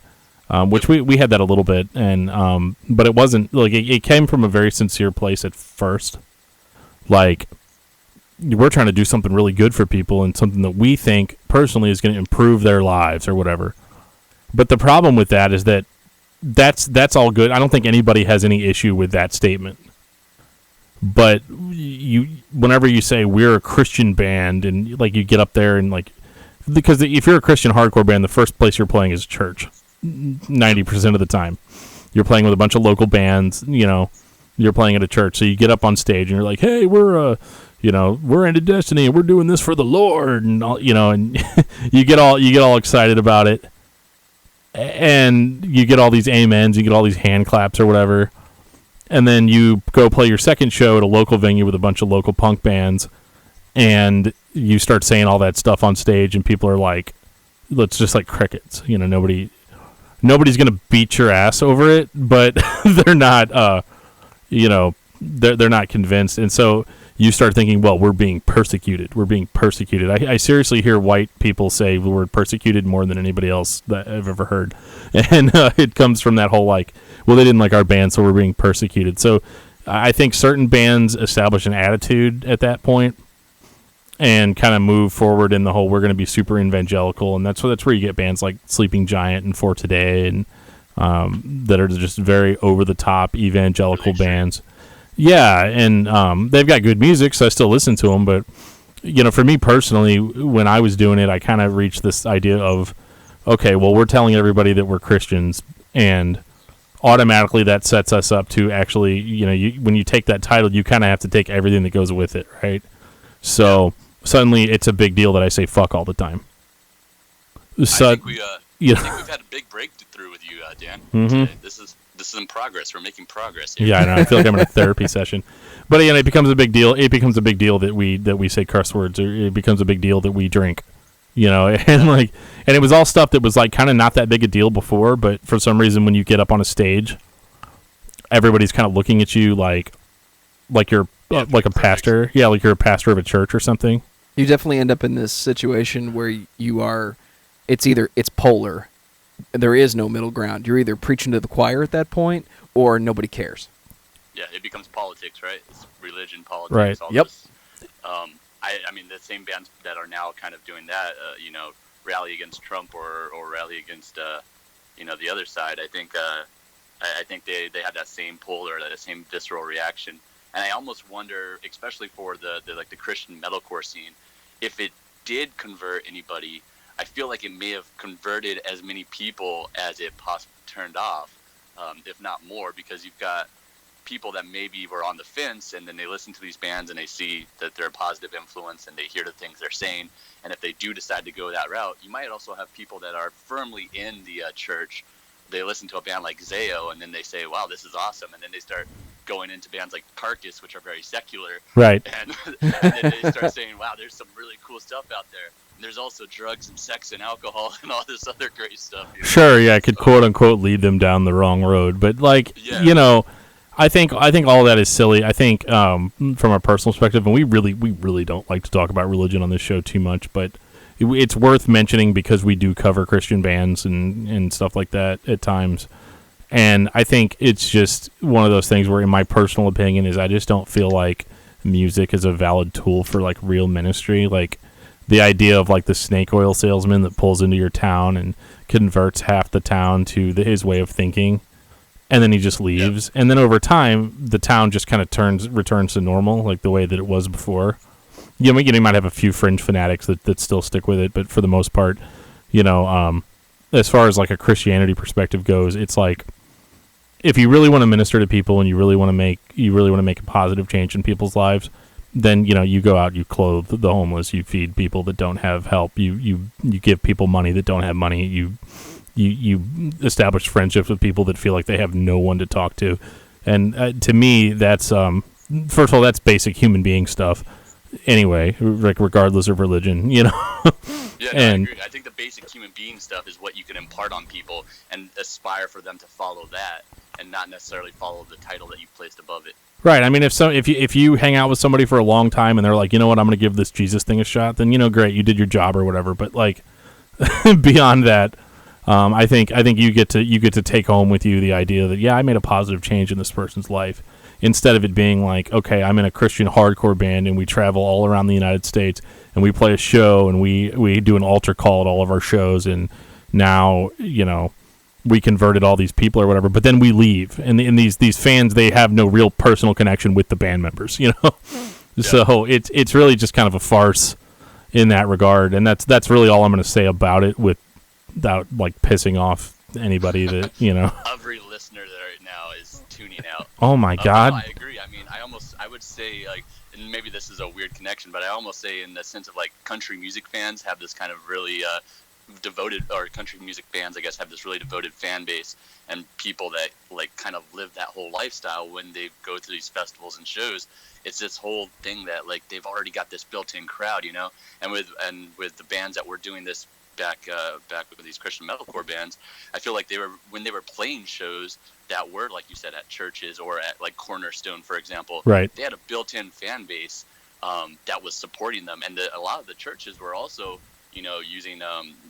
which we had that a little bit, and but it wasn't like it came from a very sincere place at first, like we're trying to do something really good for people and something that we think personally is going to improve their lives or whatever. But the problem with that is that that's all good. I don't think anybody has any issue with that statement. But whenever you say we're a Christian band and like you get up there and like, because if you're a Christian hardcore band, the first place you're playing is church. 90% of the time, you're playing with a bunch of local bands. You know, you're playing at a church, so you get up on stage and you're like, "Hey, we're into Destiny and we're doing this for the Lord," and all, you know, and you get all excited about it. And you get all these amens, you get all these hand claps or whatever, and then you go play your second show at a local venue with a bunch of local punk bands, and you start saying all that stuff on stage, and people are like, "It's just like crickets," you know. Nobody's gonna beat your ass over it, but they're not, they're not convinced, and so you start thinking, well, we're being persecuted. We're being persecuted. I seriously hear white people say the word persecuted more than anybody else that I've ever heard. And it comes from that whole like, well, they didn't like our band, so we're being persecuted. So I think certain bands establish an attitude at that point and kind of move forward in the whole, we're going to be super evangelical. And that's where you get bands like Sleeping Giant and For Today and that are just very over-the-top evangelical bands. Yeah, and they've got good music, so I still listen to them. But, for me personally, when I was doing it, I kind of reached this idea of, okay, well, we're telling everybody that we're Christians, and automatically that sets us up to actually, when you take that title, you kind of have to take everything that goes with it, right? So suddenly it's a big deal that I say fuck all the time. So, I think we've had a big breakthrough with you, Dan. Mm-hmm. This is in progress. We're making progress here. Yeah, I know. I feel like I'm in a therapy session. But it becomes a big deal. It becomes a big deal that we say curse words, or it becomes a big deal that we drink. And it was all stuff that was like kind of not that big a deal before, but for some reason when you get up on a stage, everybody's kind of looking at you like you're like a pastor. Yeah, like you're a pastor of a church or something. You definitely end up in this situation where you are, it's polar. There is no middle ground. You're either preaching to the choir at that point, or nobody cares. Yeah, it becomes politics, right? It's religion, politics. Right. All Yep. This. I mean, the same bands that are now kind of doing that, rally against Trump or rally against, the other side. I think they have that same pull or that same visceral reaction. And I almost wonder, especially for the Christian metalcore scene, if it did convert anybody. I feel like it may have converted as many people as it possibly turned off, if not more, because you've got people that maybe were on the fence and then they listen to these bands and they see that they're a positive influence and they hear the things they're saying. And if they do decide to go that route, you might also have people that are firmly in the church. They listen to a band like Zayo and then they say, wow, this is awesome. And then they start going into bands like Carcass, which are very secular. Right. And then they start saying, wow, there's some really cool stuff out there. There's also drugs and sex and alcohol and all this other great stuff. Sure, yeah, I could quote unquote lead them down the wrong road, but I think all that is silly. I think from a personal perspective, and we really don't like to talk about religion on this show too much, but it's worth mentioning because we do cover Christian bands and stuff like that at times. And I think it's just one of those things where, in my personal opinion, is I just don't feel like music is a valid tool for like real ministry. Like the idea of like the snake oil salesman that pulls into your town and converts half the town to his way of thinking, and then he just leaves. Yep. And then over time, the town just kind of returns to normal, like the way that it was before. You might have a few fringe fanatics that still stick with it, but for the most part, as far as like a Christianity perspective goes, it's like, if you really want to minister to people and you really want to make a positive change in people's lives, then you go out, you clothe the homeless, you feed people that don't have help, you give people money that don't have money, you establish friendships with people that feel like they have no one to talk to, and to me, that's first of all, that's basic human being stuff. Anyway, like regardless of religion, Yeah, I agree. I think the basic human being stuff is what you can impart on people and aspire for them to follow that, and not necessarily follow the title that you placed above it. Right. I mean, if you hang out with somebody for a long time and they're like, you know what, I'm going to give this Jesus thing a shot, then great, you did your job or whatever. But like beyond that, I think you get to take home with you the idea that I made a positive change in this person's life, instead of it being like, okay, I'm in a Christian hardcore band and we travel all around the United States and we play a show and we do an altar call at all of our shows, and now we converted all these people or whatever, but then we leave, and these fans, they have no real personal connection with the band members, Yeah. So it's really just kind of a farce in that regard, and that's really all I'm going to say about it, without like pissing off anybody that Every listener that right now is tuning out. Oh my God! No, I agree. I mean, I would say like, and maybe this is a weird connection, but I almost say in the sense of like country music fans have this kind of really devoted, or country music bands, I guess, have this really devoted fan base and people that like kind of live that whole lifestyle when they go to these festivals and shows. It's this whole thing that like they've already got this built-in crowd, and with the bands that we're doing this back with these Christian metalcore bands, I feel like when they were playing shows that were, like you said, at churches or at like Cornerstone, for example, right. they had a built-in fan base that was supporting them, and a lot of the churches were also, using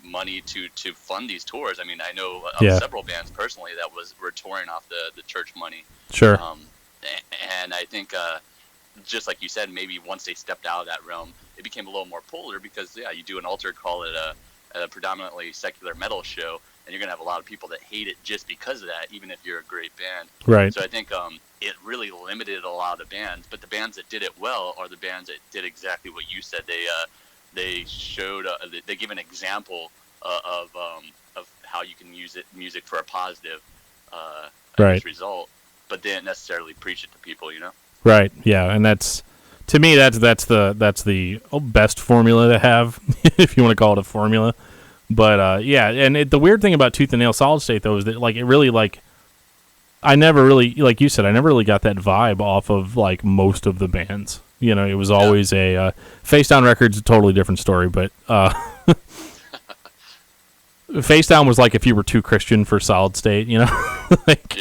money to fund these tours. I mean, I know of several bands personally that were touring off the church money. Sure. And I think, just like you said, maybe once they stepped out of that realm, it became a little more polar because, you do an altar call at a predominantly secular metal show, and you're going to have a lot of people that hate it just because of that, even if you're a great band. Right. So I think it really limited a lot of the bands, but the bands that did it well are the bands that did exactly what you said. They showed, they give an example of how you can use music for a positive result, but they didn't necessarily preach it to people, Right. Yeah, and that's, to me, that's the best formula to have, if you want to call it a formula. But and the weird thing about Tooth and Nail Solid State though is that like it really like I never really, like you said, I never really got that vibe off of like most of the bands. It was always a Face Down Records, a totally different story, but Face Down was like if you were too Christian for Solid State, like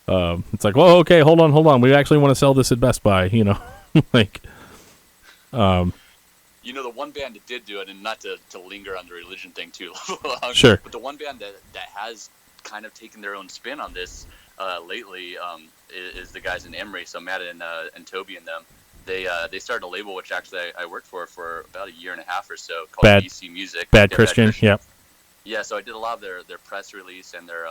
it's like, well, okay, hold on, we actually want to sell this at Best Buy, like the one band that did do it, and not to linger on the religion thing too long, sure, but the one band that has kind of taken their own spin on this lately is the guys in Emery. So Matt and Toby and them, they started a label which actually I worked for about a year and a half or so, called BC Music. Bad Christian. Yep. Yeah, so I did a lot of their press release and their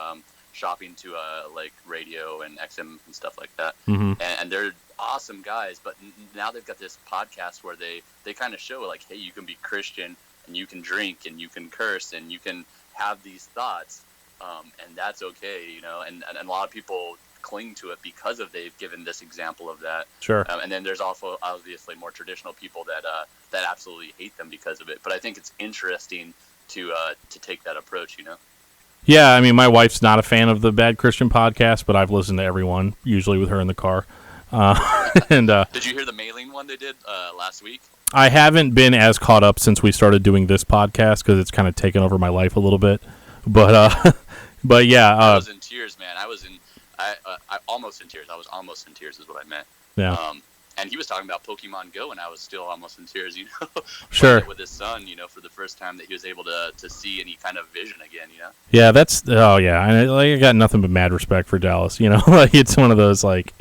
shopping to like radio and XM and stuff like that. Mm-hmm. And they're awesome guys, but now they've got this podcast where they kind of show like, hey, you can be Christian and you can drink and you can curse and you can have these thoughts, and that's okay, and a lot of people cling to it because they've given this example of that. Sure. And then there's also obviously more traditional people that absolutely hate them because of it. But I think it's interesting to take that approach, Yeah, I mean, my wife's not a fan of the Bad Christian podcast, but I've listened to everyone, usually with her in the car. And did you hear the mailing one they did last week? I haven't been as caught up since we started doing this podcast because it's kind of taken over my life a little bit. But but yeah, I was in tears, man. I almost in tears. I was almost in tears, is what I meant. Yeah. And he was talking about Pokemon Go, and I was still almost in tears. Sure. With his son, for the first time that he was able to see any kind of vision again. Yeah, that's I got nothing but mad respect for Dallas. Like it's one of those like.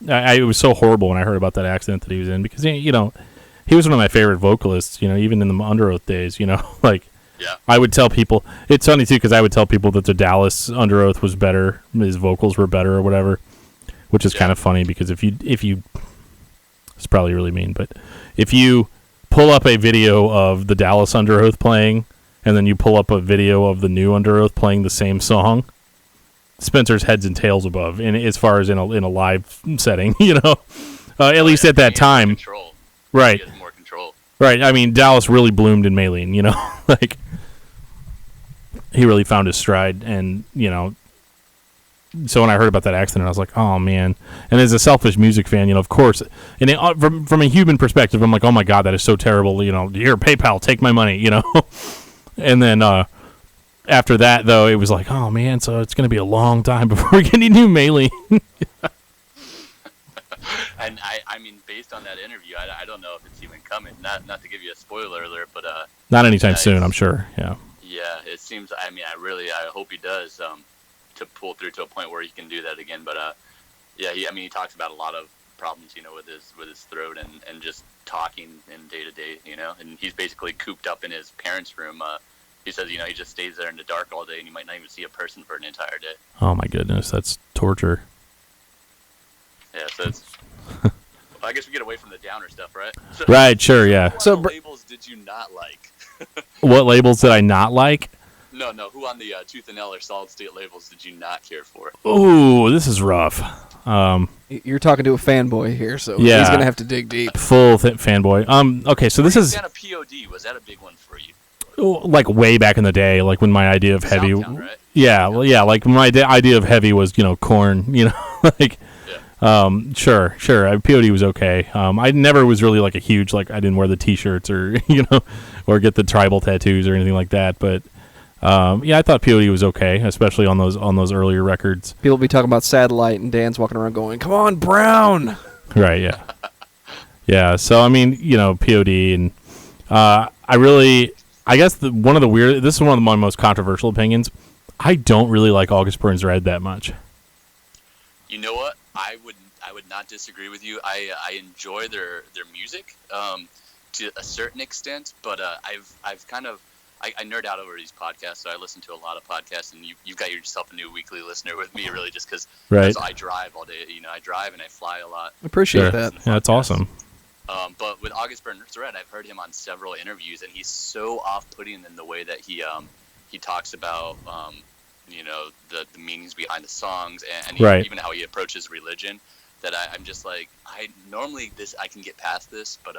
It was so horrible when I heard about that accident that he was in because he was one of my favorite vocalists. Even in the Underoath days. Like I would tell people. It's funny too because I would tell people that the Dallas Underoath was better, his vocals were better or whatever, which is kind of funny because if you it's probably really mean, but if you pull up a video of the Dallas Underoath playing and then you pull up a video of the new Underoath playing the same song, Spencer's heads and tails above, and as far as in a live setting, at least at that time, right? He has more control. Right. I mean, Dallas really bloomed in Maylene. Like he really found his stride, and So when I heard about that accident, I was like, oh man. And as a selfish music fan, of course, and from a human perspective, I'm like, oh my god, that is so terrible. Here, PayPal, take my money. And then. After that, though, it was like, oh, man, so it's going to be a long time before we get any new mailing. And, I mean, based on that interview, I don't know if it's even coming. Not to give you a spoiler alert, but... not anytime soon, I'm sure, yeah. Yeah, it seems... I mean, I hope he does to pull through to a point where he can do that again. But, he talks about a lot of problems, with his throat and just talking in day-to-day, And he's basically cooped up in his parents' room, he says, he just stays there in the dark all day, and you might not even see a person for an entire day. Oh my goodness, that's torture. Yeah, so it's. Well, I guess we get away from the downer stuff, right? So, right, sure, yeah. So, what labels did you not like? What labels did I not like? No. Who on the Tooth and Nail or Solid State labels did you not care for? Ooh, this is rough. You're talking to a fanboy here, so yeah, he's gonna have to dig deep. Full fanboy. Okay, so this is. Fan of POD? Was that a big one for you? Like way back in the day, like when my idea of heavy, Soundtown, right? yeah, well, yeah, like my idea of heavy was Korn, like, Sure. POD was okay. I never was really like a huge, like, I didn't wear the T-shirts or or get the tribal tattoos or anything like that. But I thought POD was okay, especially on those earlier records. People be talking about Satellite, and Dan's walking around going, "Come on, Brown!" Right? Yeah. Yeah. So I mean, POD, and I guess one of the weird. This is one of my most controversial opinions. I don't really like August Burns Red that much. You know what? I would not disagree with you. I enjoy their music to a certain extent, but I've kind of I nerd out over these podcasts, so I listen to a lot of podcasts, and you've got yourself a new weekly listener with me, really, just because I drive all day. I drive and I fly a lot. Appreciate that. Yeah, that's awesome. But with August Burns Red, I've heard him on several interviews, and he's so off-putting in the way that he talks about the meanings behind the songs, and even how he approaches religion. That I'm just like, I can get past this, but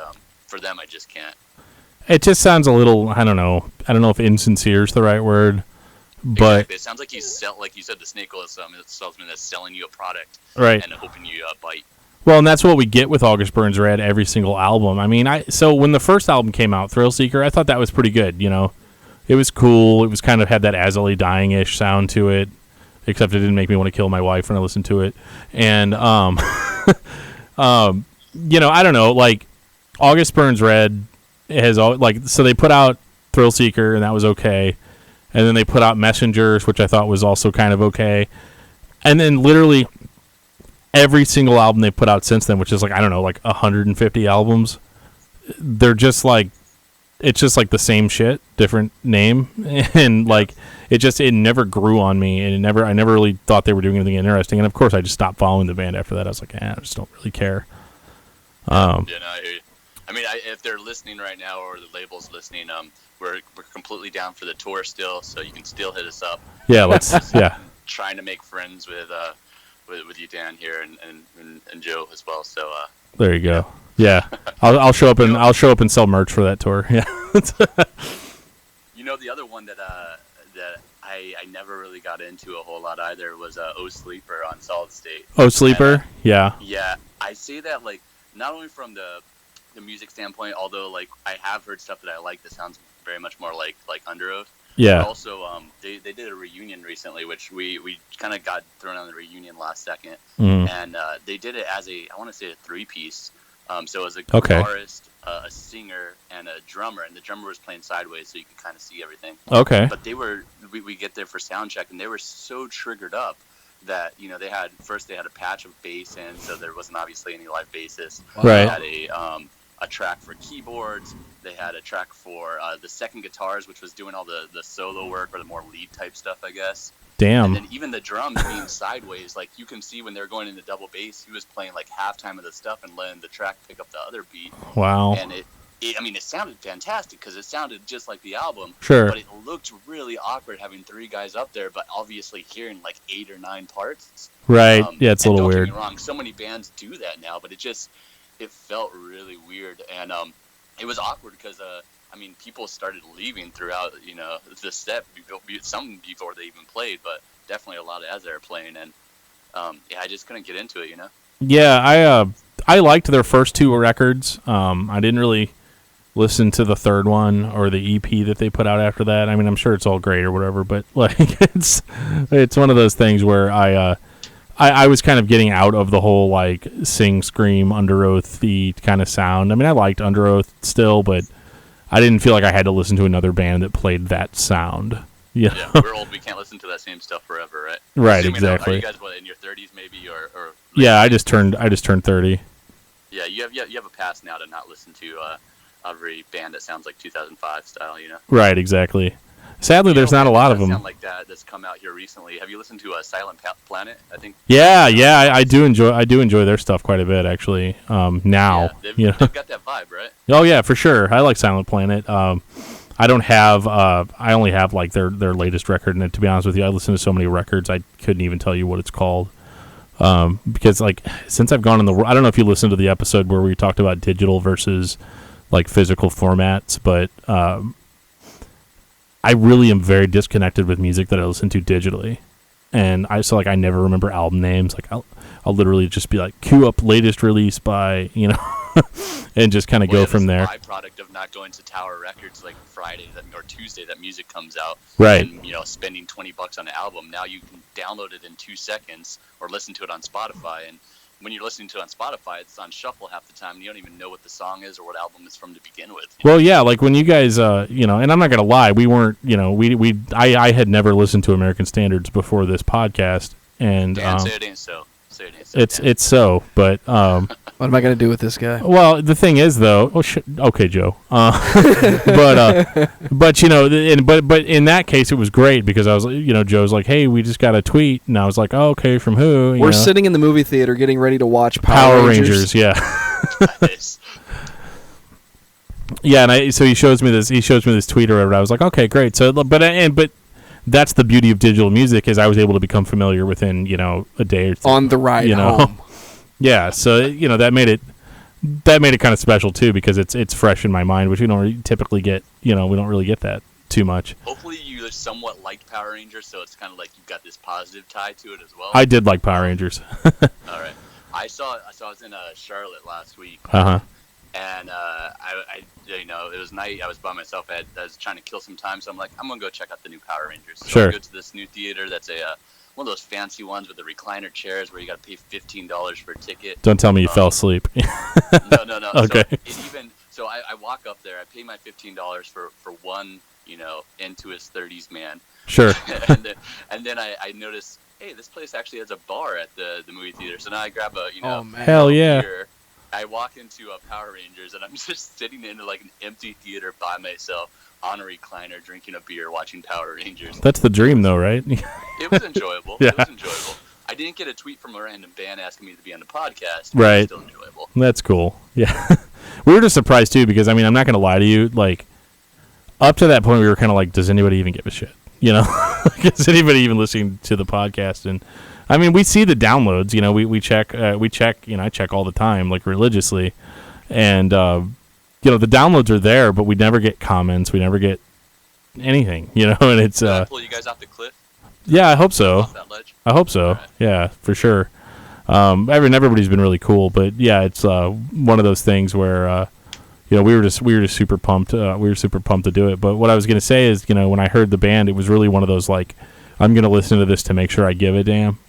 for them I just can't. It just sounds a little, I don't know if insincere is the right word, but exactly. It sounds like like you said, the snake oil salesman that's selling you a product, right, and hoping you bite. Well, and that's what we get with August Burns Red every single album. I mean, so when the first album came out, Thrill Seeker, I thought that was pretty good. It was cool. It was kind of had that As I Lay Dying-ish sound to it, except it didn't make me want to kill my wife when I listened to it. And I don't know, like August Burns Red has so they put out Thrill Seeker, and that was okay, and then they put out Messengers, which I thought was also kind of okay, and then literally every single album they put out since then, which is like 150 albums, they're just like, it's just like the same shit, different name, and like it never grew on me, and I never really thought they were doing anything interesting, and of course I just stopped following the band after that. I was like, I just don't really care. I hear you. I mean, if they're listening right now, or the label's listening, we're completely down for the tour still, so you can still hit us up. Yeah, let's trying to make friends with you, Dan, here, and Joe as well. So there you go. Yeah, I'll show up and sell merch for that tour. Yeah. The other one that I never really got into a whole lot either was Oh Sleeper on Solid State. Oh Sleeper, yeah. Yeah, I say that like not only from the music standpoint, although like I have heard stuff that I like that sounds very much more like Underoath. Yeah. But also, they did a reunion recently, which we kind of got thrown on the reunion last second, and they did it as I want to say a 3-piece. So it was a guitarist, a singer, and a drummer, and the drummer was playing sideways, so you could kind of see everything. Okay. But we get there for sound check, and they were so triggered up that they had a patch of bass in, so there wasn't obviously any live bassist. Right. They had a track for keyboards. They had a track for the second guitars, which was doing all the solo work, or the more lead type stuff, I guess. Damn. And then even the drums being sideways, like you can see when they're going into double bass, he was playing like halftime of the stuff and letting the track pick up the other beat. Wow. And it sounded fantastic because it sounded just like the album. Sure. But it looked really awkward having 3 guys up there, but obviously hearing like 8 or 9 parts. Right. Yeah, it's a little weird. Don't get me wrong, so many bands do that now, but it felt really weird, and it was awkward because people started leaving throughout the set, some before they even played, but definitely a lot as they were playing, and I just couldn't get into it. Yeah, I liked their first 2 records. I didn't really listen to the third one or the EP that they put out after that. I mean, I'm sure it's all great or whatever, but like it's one of those things where I was kind of getting out of the whole like sing scream Underoath-y kind of sound. I mean, I liked Underoath still, but I didn't feel like I had to listen to another band that played that sound. Yeah, we're old. We can't listen to that same stuff forever, right? Right, exactly. Are you guys in your 30s maybe, or yeah, I just turned 30. Yeah, you have a pass now to not listen to every band that sounds like 2005 style, Right, exactly. Sadly, there's not a lot of them. Sound like that's come out here recently. Have you listened to Silent Planet? I think. Yeah, I do enjoy their stuff quite a bit actually. Now, they've got that vibe, right? Oh yeah, for sure. I like Silent Planet. I don't have. I only have like their latest record, and to be honest with you, I listen to so many records I couldn't even tell you what it's called. Because like since I've gone in the world, I don't know if you listened to the episode where we talked about digital versus like physical formats, but I really am very disconnected with music that I listen to digitally. and I never remember album names. Like I'll literally just be like, cue up latest release by, and just kind of go from there. Byproduct of not going to Tower Records like Friday or Tuesday that music comes out, right? And spending $20 on an album. Now you can download it in 2 seconds or listen to it on Spotify. And when you're listening to it on Spotify, it's on shuffle half the time. And you don't even know what the song is or what album it's from to begin with. Well, yeah, like when you guys, and I'm not gonna lie, we weren't, I had never listened to American Standards before this podcast, and say it ain't so. It's so, but what am I gonna do with this guy? Well, the thing is, though. Oh, okay, Joe. But in that case, it was great because I was, Joe's like, "Hey, we just got a tweet," and I was like, "Oh, okay, from who?" We're sitting in the movie theater getting ready to watch Power Rangers. Yeah. Nice. Yeah, and so he shows me this tweet or whatever. I was like, "Okay, great." So, but that's the beauty of digital music is I was able to become familiar within a day or two. On the ride home. Yeah, so that made it kind of special too because it's fresh in my mind, which we don't typically get. We don't really get that too much. Hopefully, you somewhat liked Power Rangers, so it's kind of like you've got this positive tie to it as well. I did like Power Rangers. All right, I was in Charlotte last week. And it was night. I was by myself. I was trying to kill some time, so I'm like, I'm gonna go check out the new Power Rangers. So sure. I go to this new theater that's one of those fancy ones with the recliner chairs where you got to pay $15 for a ticket. Don't tell me you fell asleep. No. Okay. So I walk up there. I pay my $15 for one, into his 30s man. Sure. and then I notice, hey, this place actually has a bar at the movie theater. So now I grab hell yeah. beer. I walk into Power Rangers, and I'm just sitting in like an empty theater by myself on a recliner, drinking a beer, watching Power Rangers. That's the dream, though, right? It was enjoyable. Yeah. It was enjoyable. I didn't get a tweet from a random band asking me to be on the podcast. Right. It was still enjoyable. That's cool. Yeah. We were just surprised, too, because, I'm not going to lie to you. Like, up to that point, we were kind of like, does anybody even give a shit? Is anybody even listening to the podcast? And we see the downloads. We check. I check all the time, like religiously, and the downloads are there, but we never get comments. We never get anything. And it's. Did I pull you guys off the cliff? Yeah, I hope so. Off that ledge? I hope so. Right. Yeah, for sure. Everybody's been really cool, but yeah, it's one of those things where we were just super pumped. We were super pumped to do it. But what I was gonna say is, when I heard the band, it was really one of those like, I'm going to listen to this to make sure I give a damn,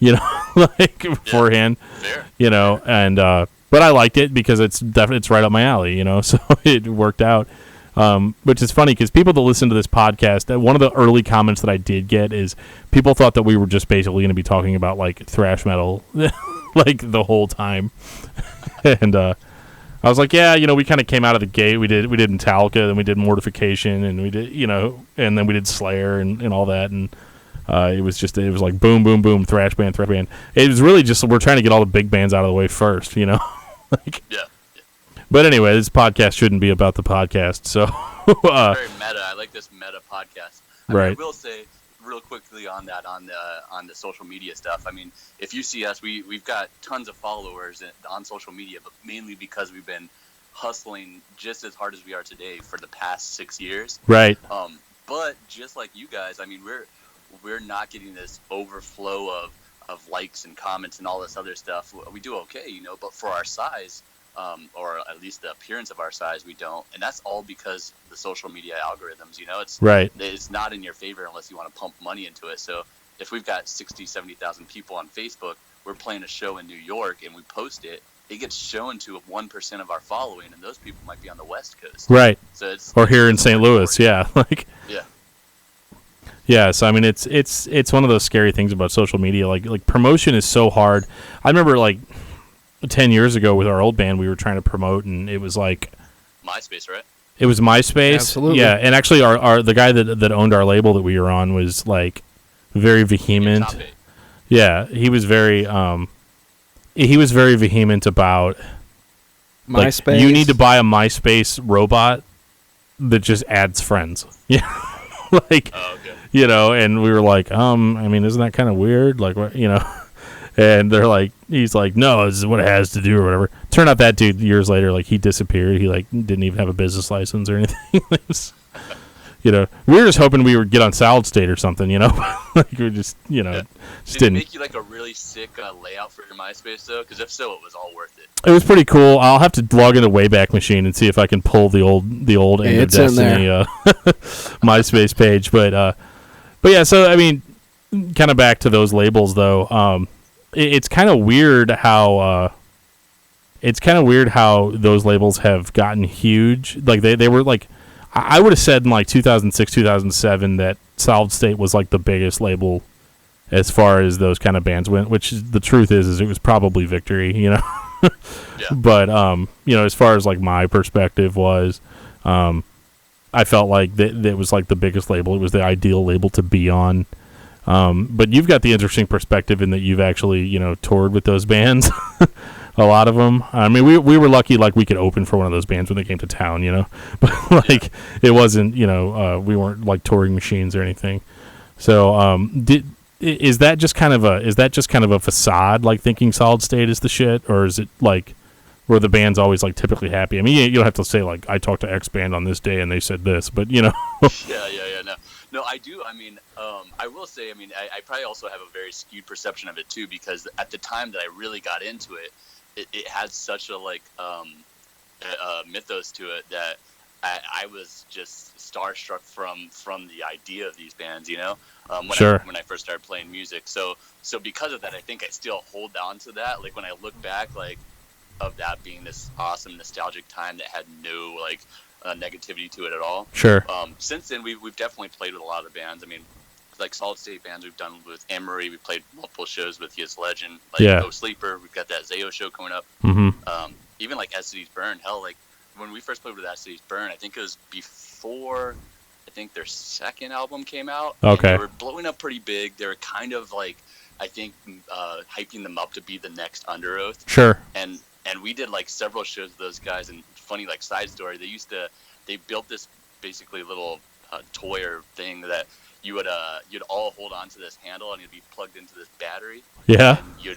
like beforehand, fair. And, but I liked it because it's right up my alley, so it worked out. Which is funny because people that listen to this podcast, one of the early comments that I did get is people thought that we were just basically going to be talking about like thrash metal, like the whole time. And, I was like, yeah, we kind of came out of the gate. We did Metallica, then we did Mortification, and we did, and then we did Slayer and all that. And, it was like boom, boom, boom, thrash band. It was really just we're trying to get all the big bands out of the way first, like, yeah. But anyway, this podcast shouldn't be about the podcast. So very meta. I like this meta podcast. Right. I will say real quickly on that on the social media stuff. If you see us, we've got tons of followers on social media, but mainly because we've been hustling just as hard as we are today for the past 6 years. Right. But just like you guys, we're not getting this overflow of likes and comments and all this other stuff. We do okay, but for our size, or at least the appearance of our size, we don't. And that's all because the social media algorithms, it's right. It's not in your favor unless you want to pump money into it. So if we've got 60, 70,000 people on Facebook, we're playing a show in New York and we post it, it gets shown to 1% of our following, and those people might be on the West Coast. Right. So it's here in St. Louis, yeah. Yeah. Yeah, so it's one of those scary things about social media. Like promotion is so hard. I remember 10 years ago with our old band, we were trying to promote, and it was like MySpace, right? It was MySpace. Absolutely. Yeah, and actually, our the guy that owned our label that we were on was like very vehement. Yeah, he was very vehement about MySpace. Like, you need to buy a MySpace robot that just adds friends. Yeah, like. Oh, okay. And we were like, isn't that kind of weird? Like, what, and they're like, he's like, no, this is what it has to do or whatever. Turned out that dude years later, like, he disappeared. He like didn't even have a business license or anything. we were just hoping we would get on Solid State or something, like we just, just Did didn't. it make you like a really sick layout for your MySpace though? Because if so, it was all worth it. It was pretty cool. I'll have to log into Wayback Machine and see if I can pull the old End of Destiny MySpace page. But yeah. So I mean, kind of back to those labels though. It's kind of weird how those labels have gotten huge. Like they were like, I would have said in like 2006, 2007 that Solid State was like the biggest label as far as those kind of bands went, which the truth is it was probably Victory, Yeah. But as far as like my perspective was, I felt like that was like the biggest label. It was the ideal label to be on. But you've got the interesting perspective in that you've actually toured with those bands. A lot of them. I mean, we were lucky, like we could open for one of those bands when they came to town, but like it wasn't, we weren't like touring machines or anything. So, is that just kind of a facade, like thinking Solid State is the shit, or is it like where the band's always like typically happy? I mean, you don't have to say like I talked to X band on this day and they said this, but Yeah. No, I do. I mean, I will say, I probably also have a very skewed perception of it too, because at the time that I really got into it, it had such a like mythos to it that I was just starstruck from the idea of these bands, when I first started playing music. So because of that, I think I still hold on to that. Like when I look back, like of that being this awesome nostalgic time that had no like negativity to it at all. Sure. Since then, we've definitely played with a lot of bands. I mean, like Solid State bands we've done with Emery. We played multiple shows with His Legend, like No Sleeper. We've got that Zayo show coming up. Mm-hmm. Even like As Cities Burn. Hell, like when we first played with As Cities Burn, I think it was before their second album came out. Okay. They were blowing up pretty big. They were kind of like, I think, hyping them up to be the next Underoath. Sure. And we did like several shows with those guys. And funny like side story, they built this basically little toy or thing that you'd all hold on to this handle and it'd be plugged into this battery. Yeah. And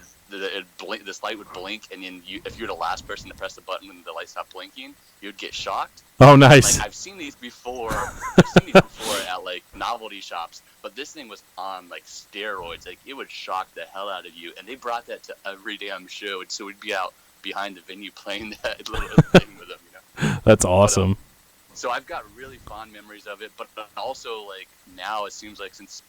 this light would blink, and then if you're the last person to press the button when the light stopped blinking, you'd get shocked. Oh, nice. Like, I've seen these before at like novelty shops, but this thing was on like steroids. Like it would shock the hell out of you, and they brought that to every damn show, and so we'd be out behind the venue playing that little thing with them. That's awesome. But, so I've got really fond memories of it, but also like now it seems like, since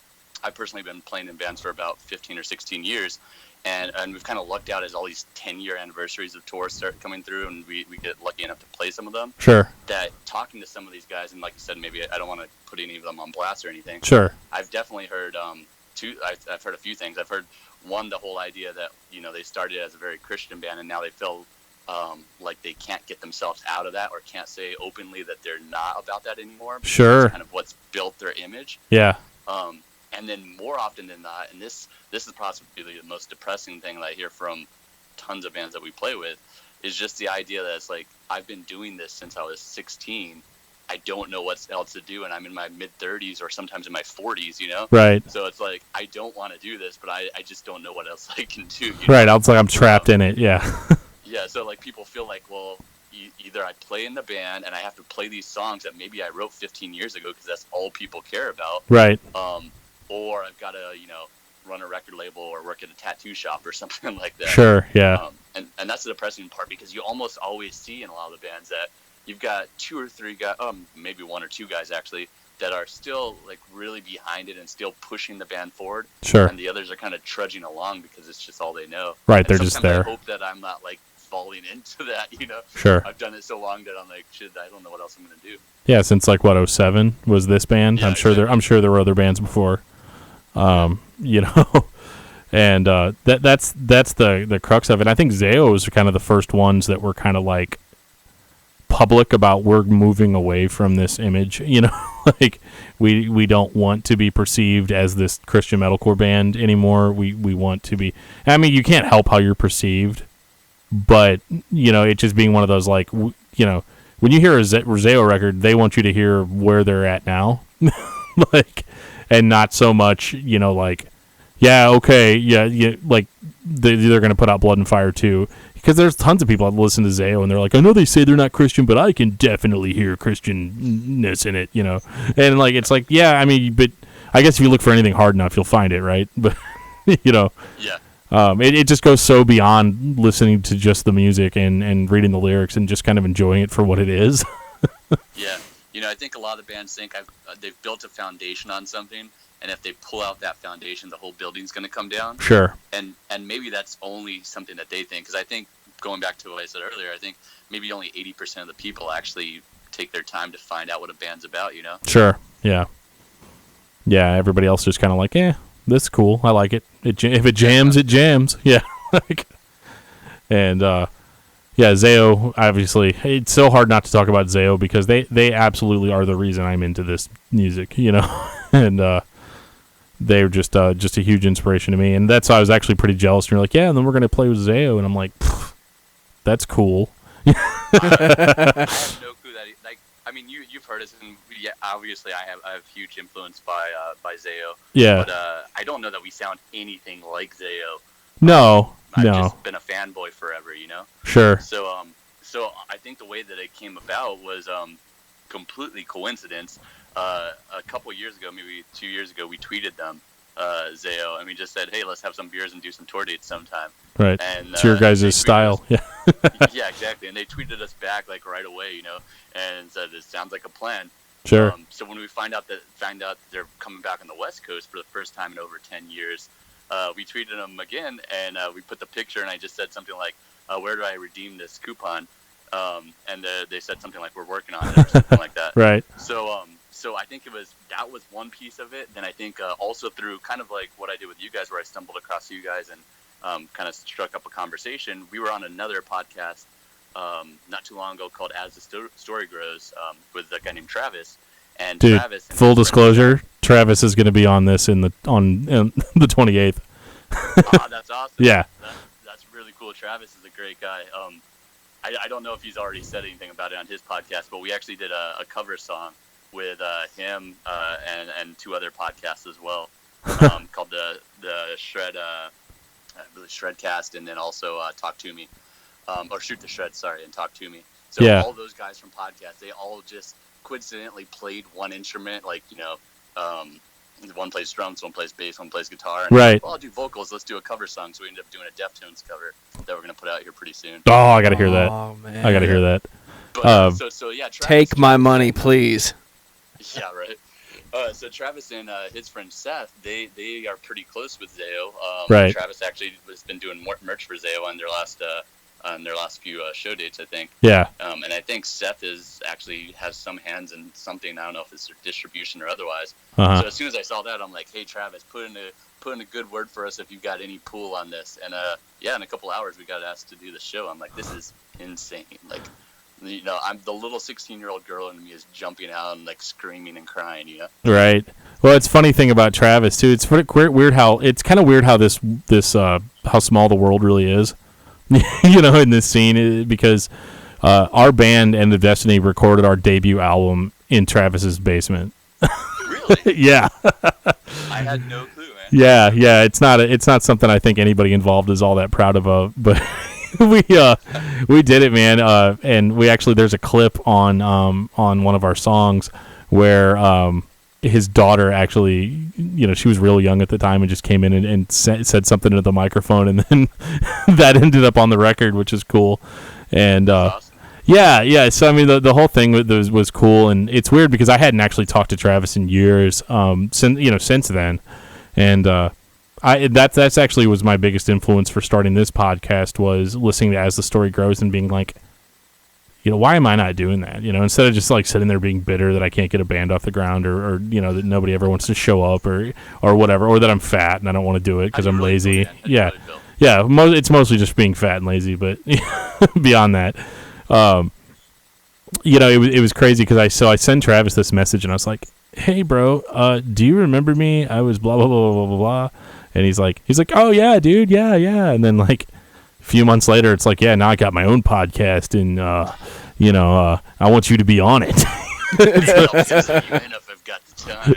I've personally been playing in bands for about 15 or 16 years, and we've kind of lucked out as all these 10-year anniversaries of tours start coming through, and we get lucky enough to play some of them. Sure. That talking to some of these guys, and like you said, maybe I don't want to put any of them on blast or anything. Sure. I've definitely heard I've heard a few things. I've heard one, the whole idea that they started as a very Christian band, and now they feel like they can't get themselves out of that, or can't say openly that they're not about that anymore. Sure. That's kind of what's built their image. Yeah. And then more often than not, and this is possibly the most depressing thing that I hear from tons of bands that we play with, is just the idea that it's like, I've been doing this since I was 16. I don't know what else to do, and I'm in my mid-30s or sometimes in my 40s, Right. So it's like, I don't want to do this, but I just don't know what else I can do. Right. I was like, I'm trapped in it. Yeah. Yeah. So like people feel like, well, either I play in the band and I have to play these songs that maybe I wrote 15 years ago because that's all people care about. Right. Or I've got to, run a record label or work at a tattoo shop or something like that. Sure, yeah. And that's the depressing part, because you almost always see in a lot of the bands that you've got two or three guys, maybe one or two guys actually, that are still like really behind it and still pushing the band forward. Sure. And the others are kind of trudging along because it's just all they know. Right, and they're just there. I hope that I'm not like falling into that, Sure. I've done it so long that I'm like, shit, I don't know what else I'm going to do. Yeah, since like what, 07 was this band? Yeah, I'm sure there were other bands before. And that's the crux of it. I think Zayo's are kind of the first ones that were kind of like public about, we're moving away from this image, like we don't want to be perceived as this Christian metalcore band anymore. We want to be, I mean, you can't help how you're perceived, but it just being one of those, like, when you hear a Zayo record, they want you to hear where they're at now. Like, and not so much, like, yeah, okay, yeah, like they're going to put out Blood and Fire too, because there's tons of people that listen to Zayo and they're like, I know they say they're not Christian, but I can definitely hear Christianness in it, you know. And like it's like, yeah, I mean, but I guess if you look for anything hard enough, you'll find it, right? But you know, yeah. It just goes so beyond listening to just the music and reading the lyrics and just kind of enjoying it for what it is. Yeah. You know, I think a lot of bands think they've built a foundation on something, and if they pull out that foundation, the whole building's going to come down. Sure. And maybe that's only something that they think, because I think, going back to what I said earlier, I think maybe only 80% of the people actually take their time to find out what a band's about, you know? Sure. Yeah. Yeah, everybody else just kind of like, this is cool. I like it. If it jams, it jams. Yeah. And, yeah, Zayo, obviously, it's so hard not to talk about Zayo because they absolutely are the reason I'm into this music, you know? And they're just a huge inspiration to me. And that's why I was actually pretty jealous. And you're like, yeah, and then we're going to play with Zayo. And I'm like, that's cool. I have no clue that, like, I mean, you've heard us, and yeah, obviously I have huge influence by Zayo. Yeah. But I don't know that we sound anything like Zayo. No. I've just been a fanboy forever, you know? Sure. So I think the way that it came about was completely coincidence. A couple years ago, maybe 2 years ago, we tweeted them, Zayo, and we just said, hey, let's have some beers and do some tour dates sometime. Right. And, it's your guys' style. Yeah. Yeah, exactly. And they tweeted us back like right away, you know, and said, it sounds like a plan. Sure. So when we find out they're coming back on the West Coast for the first time in over 10 years, we tweeted them again, and we put the picture, and I just said something like, where do I redeem this coupon? And they said something like, we're working on it, or something like that. Right. So I think that was one piece of it. Then I think also through kind of like what I did with you guys, where I stumbled across you guys and kind of struck up a conversation. We were on another podcast not too long ago called As the Story Grows with a guy named Travis. And dude, Travis, full disclosure, Travis is going to be on this on the 28th. Oh, that's awesome. Yeah. That's really cool. Travis is a great guy. I don't know if he's already said anything about it on his podcast, but we actually did a cover song with him and two other podcasts as well, called the Shredcast, and then also Talk to Me, or Shoot the Shred, sorry, and Talk to Me. So yeah. All those guys from podcasts, they all just coincidentally played one instrument, like, you know, one plays drums, one plays bass, one plays guitar. And right. Well, I'll do vocals. Let's do a cover song. So we ended up doing a Deftones cover that we're gonna put out here pretty soon. Oh, I gotta hear that. Oh man, I gotta hear that. But, so yeah, Travis, take my money, please. Yeah, right. So Travis and his friend Seth, they are pretty close with Zayo. Right. Travis actually has been doing merch for Zayo on their last few show dates, I think. Yeah. And I think Seth has some hands in something. I don't know if it's distribution or otherwise. Uh-huh. So as soon as I saw that, I'm like, hey, Travis, put in a good word for us if you've got any pull on this. And in a couple hours we got asked to do the show. I'm like, this is insane. Like, you know, I'm the little 16-year-old girl in me is jumping out and like screaming and crying, you know. Right. Well, it's funny thing about Travis too. It's weird how this how small the world really is. You know, in this scene, because our band, End of Destiny, recorded our debut album in Travis's basement. Really? Yeah. I had no clue, man. Yeah. It's not something I think anybody involved is all that proud of, but we did it, man. And we actually, there's a clip on one of our songs where his daughter actually, you know, she was real young at the time and just came in and said something into the microphone, and then that ended up on the record, which is cool. And awesome. Yeah. So I mean, the whole thing was cool, and it's weird because I hadn't actually talked to Travis in years, since then, and that's actually was my biggest influence for starting this podcast, was listening to As the Story Grows and being like, you know, why am I not doing that? You know, instead of just like sitting there being bitter that I can't get a band off the ground, or you know, that nobody ever wants to show up, or whatever, or that I'm fat and I don't want to do it because I'm lazy. Yeah. It's mostly just being fat and lazy, but beyond that, you know, it was crazy because I sent Travis this message and I was like, hey bro, do you remember me? I was blah blah blah blah blah blah, and he's like, oh yeah, dude, yeah, and then like a few months later, it's like, yeah, now I got my own podcast, and I want you to be on it.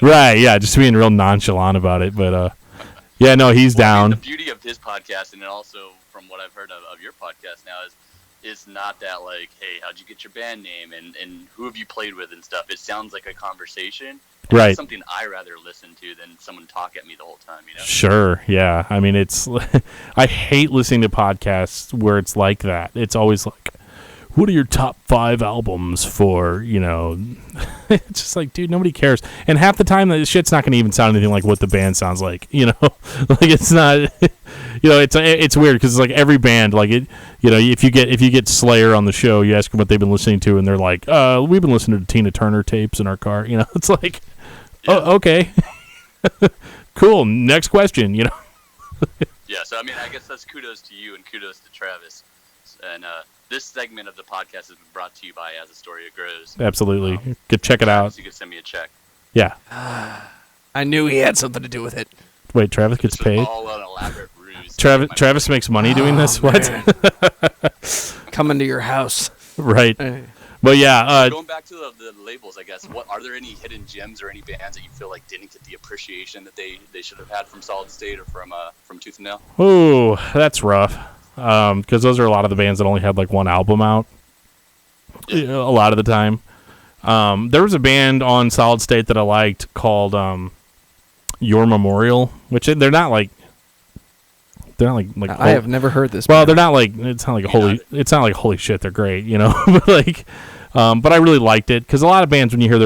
Right, yeah, just being real nonchalant about it, but yeah, no, he's down. The beauty of his podcast, and then also from what I've heard of your podcast now is not that like, hey, how'd you get your band name and who have you played with and stuff. It sounds like a conversation. Right. It's something I rather listen to than someone talk at me the whole time, you know? Sure, yeah. I mean, it's I hate listening to podcasts where it's like that. It's always like, what are your top 5 albums for, you know? It's just like, dude, nobody cares. And half the time, that shit's not going to even sound anything like what the band sounds like, you know? Like, it's not, you know, it's weird because it's like every band, like, it, you know, if you get Slayer on the show, you ask them what they've been listening to, and they're like, we've been listening to Tina Turner tapes in our car, you know? It's like, yeah. Oh, okay. Cool, next question, you know? Yeah, so, I mean, I guess that's kudos to you and kudos to Travis. And, this segment of the podcast has been brought to you by As the Story Grows. Absolutely. Go check it out. You can send me a check. Yeah. I knew he had something to do with it. Wait, Travis gets paid? All an elaborate ruse. Travis makes money doing this? What? Coming to your house. Right. But yeah. Going back to the labels, I guess, what are there any hidden gems or any bands that you feel like didn't get the appreciation that they should have had from Solid State or from Tooth and Nail? Ooh, that's rough. Because those are a lot of the bands that only had like one album out. Yeah. A lot of the time. There was a band on Solid State that I liked called Your Memorial, which they're not like I have never heard this. Well, they're not like it's not like holy shit, they're great, you know. But like, but I really liked it because a lot of bands when you hear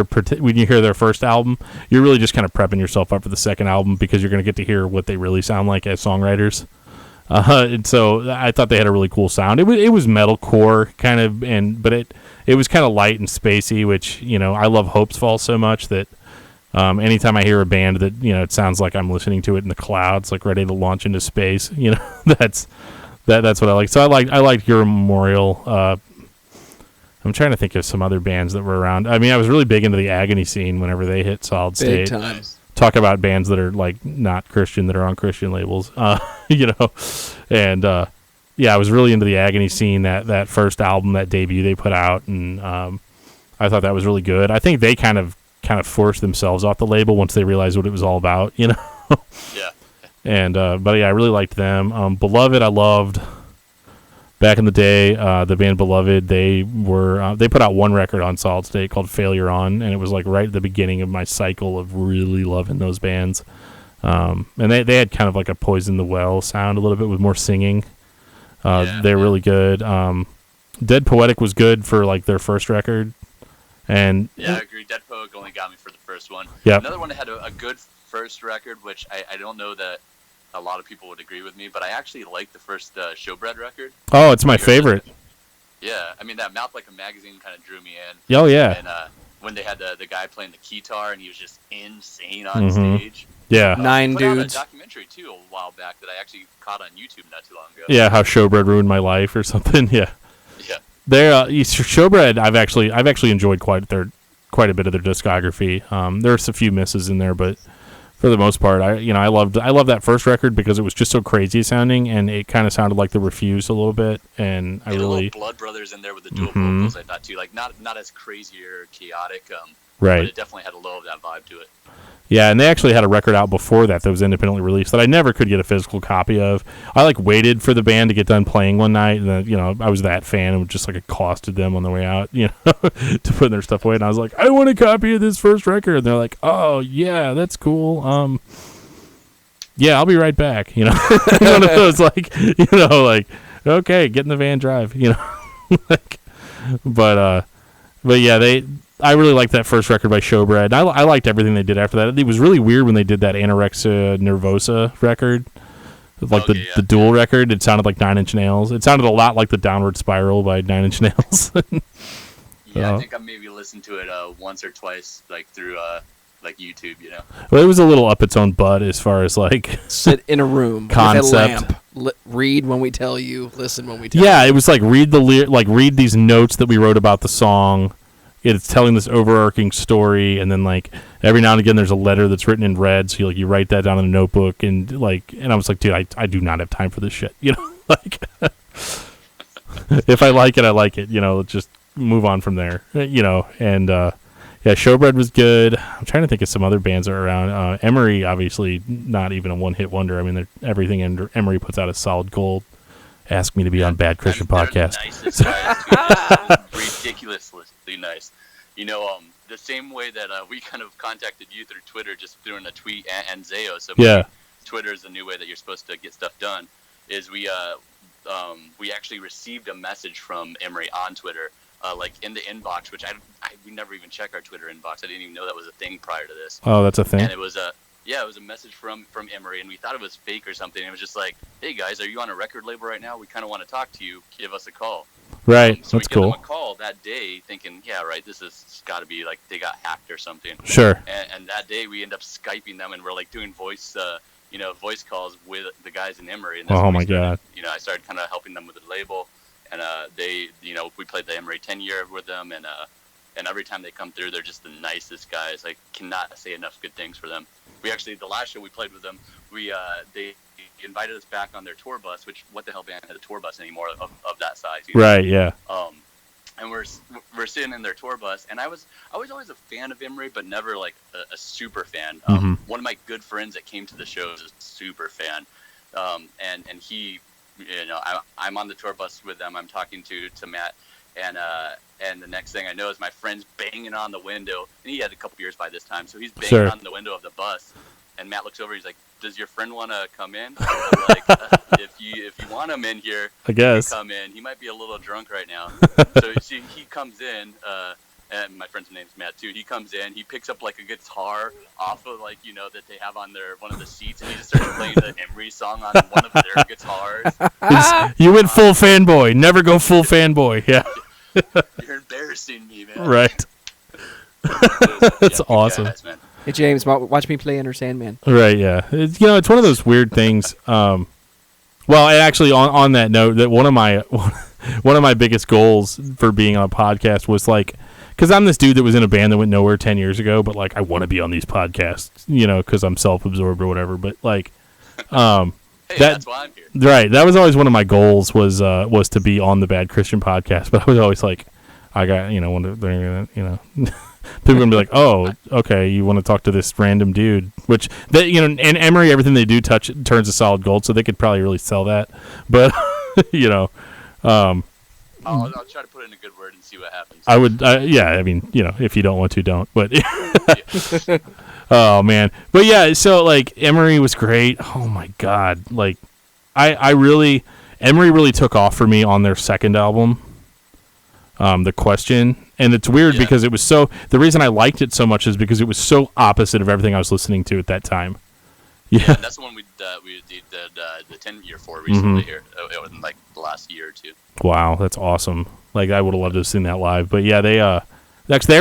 their first album, you're really just kind of prepping yourself up for the second album because you're going to get to hear what they really sound like as songwriters. And so I thought they had a really cool sound. It was metalcore kind of, but it was kind of light and spacey, which, you know, I love Hope's Fall so much that anytime I hear a band that, you know, it sounds like I'm listening to it in the clouds, like ready to launch into space, you know, that's what I like. So I liked Your Memorial. I'm trying to think of some other bands that were around. I mean, I was really big into the Agony scene whenever they hit Solid State. Big time. Talk about bands that are like not Christian that are on Christian labels, you know, and yeah, I was really into the Agony scene, that first album, that debut they put out, and I thought that was really good. I think they kind of forced themselves off the label once they realized what it was all about, you know. Yeah. And but yeah, I really liked them. Beloved, I loved. Back in the day, the band Beloved, they put out one record on Solid State called Failure On, and it was like right at the beginning of my cycle of really loving those bands. And they had kind of like a Poison the Well sound a little bit with more singing. They're really good. Dead Poetic was good for like their first record. And yeah, I agree. Dead Poetic only got me for the first one. Yeah. Another one that had a good first record, which I don't know that a lot of people would agree with me, but I actually like the first Showbread record. Oh, it's my favorite. Yeah, I mean, that Mouth Like a Magazine kind of drew me in. Oh, yeah. And when they had the guy playing the guitar, and he was just insane on stage. Yeah. 9 put out dudes. a documentary, too, a while back that I actually caught on YouTube not too long ago. Yeah, how Showbread ruined my life or something. Yeah. Yeah. Showbread, I've actually enjoyed quite a bit of their discography. There's a few misses in there, but for the most part, I loved that first record because it was just so crazy sounding, and it kind of sounded like The Refused a little bit, and I really Blood Brothers in there with the dual vocals. I thought too, like not as crazy or chaotic, right? But it definitely had a little of that vibe to it. Yeah, and they actually had a record out before that was independently released that I never could get a physical copy of. I waited for the band to get done playing one night, and then, I was that fan and just accosted them on the way out, to put their stuff away. And I was like, I want a copy of this first record. And they're like, oh yeah, that's cool. Yeah, I'll be right back. One of those okay, get in the van, drive. But yeah, I really liked that first record by Showbread. I liked everything they did after that. It was really weird when they did that Anorexia Nervosa record, the dual record. It sounded like 9 Inch Nails. It sounded a lot like the Downward Spiral by 9 Inch Nails. Yeah, I think I maybe listened to it once or twice, through YouTube. Well, it was a little up its own butt as far as sit in a room concept. With a lamp. Read when we tell you. Listen when we tell you. Yeah, it was read these notes that we wrote about the song. It's telling this overarching story, and then every now and again there's a letter that's written in red, so you write that down in a notebook, and I was like, dude, I do not have time for this shit, if I like it, I like it, let's just move on from there, and yeah, Showbread was good. I'm trying to think of some other bands that are around. Emery, obviously not even a one-hit wonder. I mean, everything Emery puts out is solid gold. ask me to be on Bad Christian Podcast. The nicest guys, too. Ridiculously nice. The same way that we kind of contacted you through Twitter, just through a tweet and Zayo. So Twitter is the new way that you're supposed to get stuff done. Is we actually received a message from Emery on Twitter, like in the inbox, which we never even check our Twitter inbox. I didn't even know that was a thing prior to this. Oh, that's a thing. And it was a message from Emery, and we thought it was fake or something. It was just like, hey guys, are you on a record label right now? We kind of want to talk to you. Give us a call. Right. So that's we give cool. them a call that day, thinking, yeah, right, this has got to be like they got hacked or something. Sure. And that day we end up Skyping them, and we're like doing voice calls with the guys in Emery. And oh my God. I started kind of helping them with the label, and they, we played the Emery 10-year with them, and every time they come through, they're just the nicest guys. I cannot say enough good things for them. We actually, the last show we played with them, they invited us back on their tour bus, which what the hell band had a tour bus anymore of that size? Right. Yeah. And we're sitting in their tour bus, and I was always a fan of Emery, but never like a super fan. One of my good friends that came to the show is a super fan, and he, I'm on the tour bus with them. I'm talking to Matt, and the next thing I know is my friend's banging on the window, and he had a couple beers by this time, so he's banging on the window of the bus, and Matt looks over, he's like, does your friend want to come in? I'm like, if you want him in here, I guess. Come in. He might be a little drunk right now. So he comes in, and my friend's name's Matt too. He comes in, he picks up like a guitar off of that they have on one of the seats, and he just starts playing the Emery song on one of their guitars. You went full fanboy. Never go full fanboy. Yeah. You're embarrassing me, man. Right. That's awesome. Guys, man. Hey James, watch me play Enter Sandman. Right, yeah. It's one of those weird things. Well, and actually, on that note, that one of my biggest goals for being on a podcast was like, because I'm this dude that was in a band that went nowhere 10 years ago, but like I want to be on these podcasts, because I'm self-absorbed or whatever. But like, hey, that's why I'm here. Right, that was always one of my goals was to be on the Bad Christian Podcast. But I was always like, I got people are gonna be like, oh, okay, you want to talk to this random dude, which and Emery, everything they do turns to solid gold, so they could probably really sell that. But I'll try to put in a good word and see what happens. I would, I mean, if you don't want to, don't. But oh man, but yeah, so like Emery was great. Oh my God, like Emery really took off for me on their second album. The Question, and it's weird because it was the reason I liked it so much is because it was so opposite of everything I was listening to at that time. Yeah, that's the one we did the 10-year for recently here, in like the last year or two. Wow, that's awesome. Like I would have loved to have seen that live, but yeah, they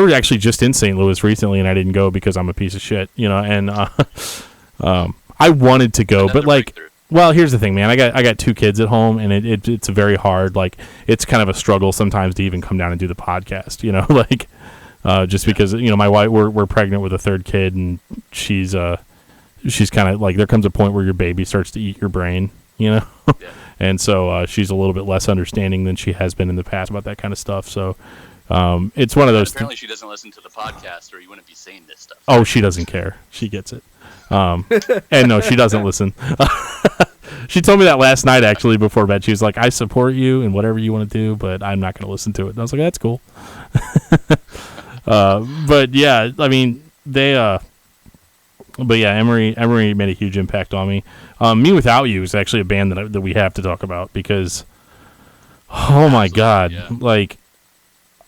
were actually just in St. Louis recently, and I didn't go because I'm a piece of shit, and I wanted to go, but like. Well, here's the thing, man. I got two kids at home, and it's very hard. Like, it's kind of a struggle sometimes to even come down and do the podcast. Just because my wife, we're pregnant with a third kid, and she's kind of like, there comes a point where your baby starts to eat your brain, and so she's a little bit less understanding than she has been in the past about that kind of stuff. So it's one of those. Apparently, she doesn't listen to the podcast, or you wouldn't be saying this stuff. Oh, she doesn't care. She gets it. And no, she doesn't listen. She told me that last night, actually, before bed. She was like, I support you and whatever you want to do, but I'm not going to listen to it. And I was like, that's cool. But yeah, I mean, Emery made a huge impact on me. Me Without You is actually a band that we have to talk about because, oh my God, like,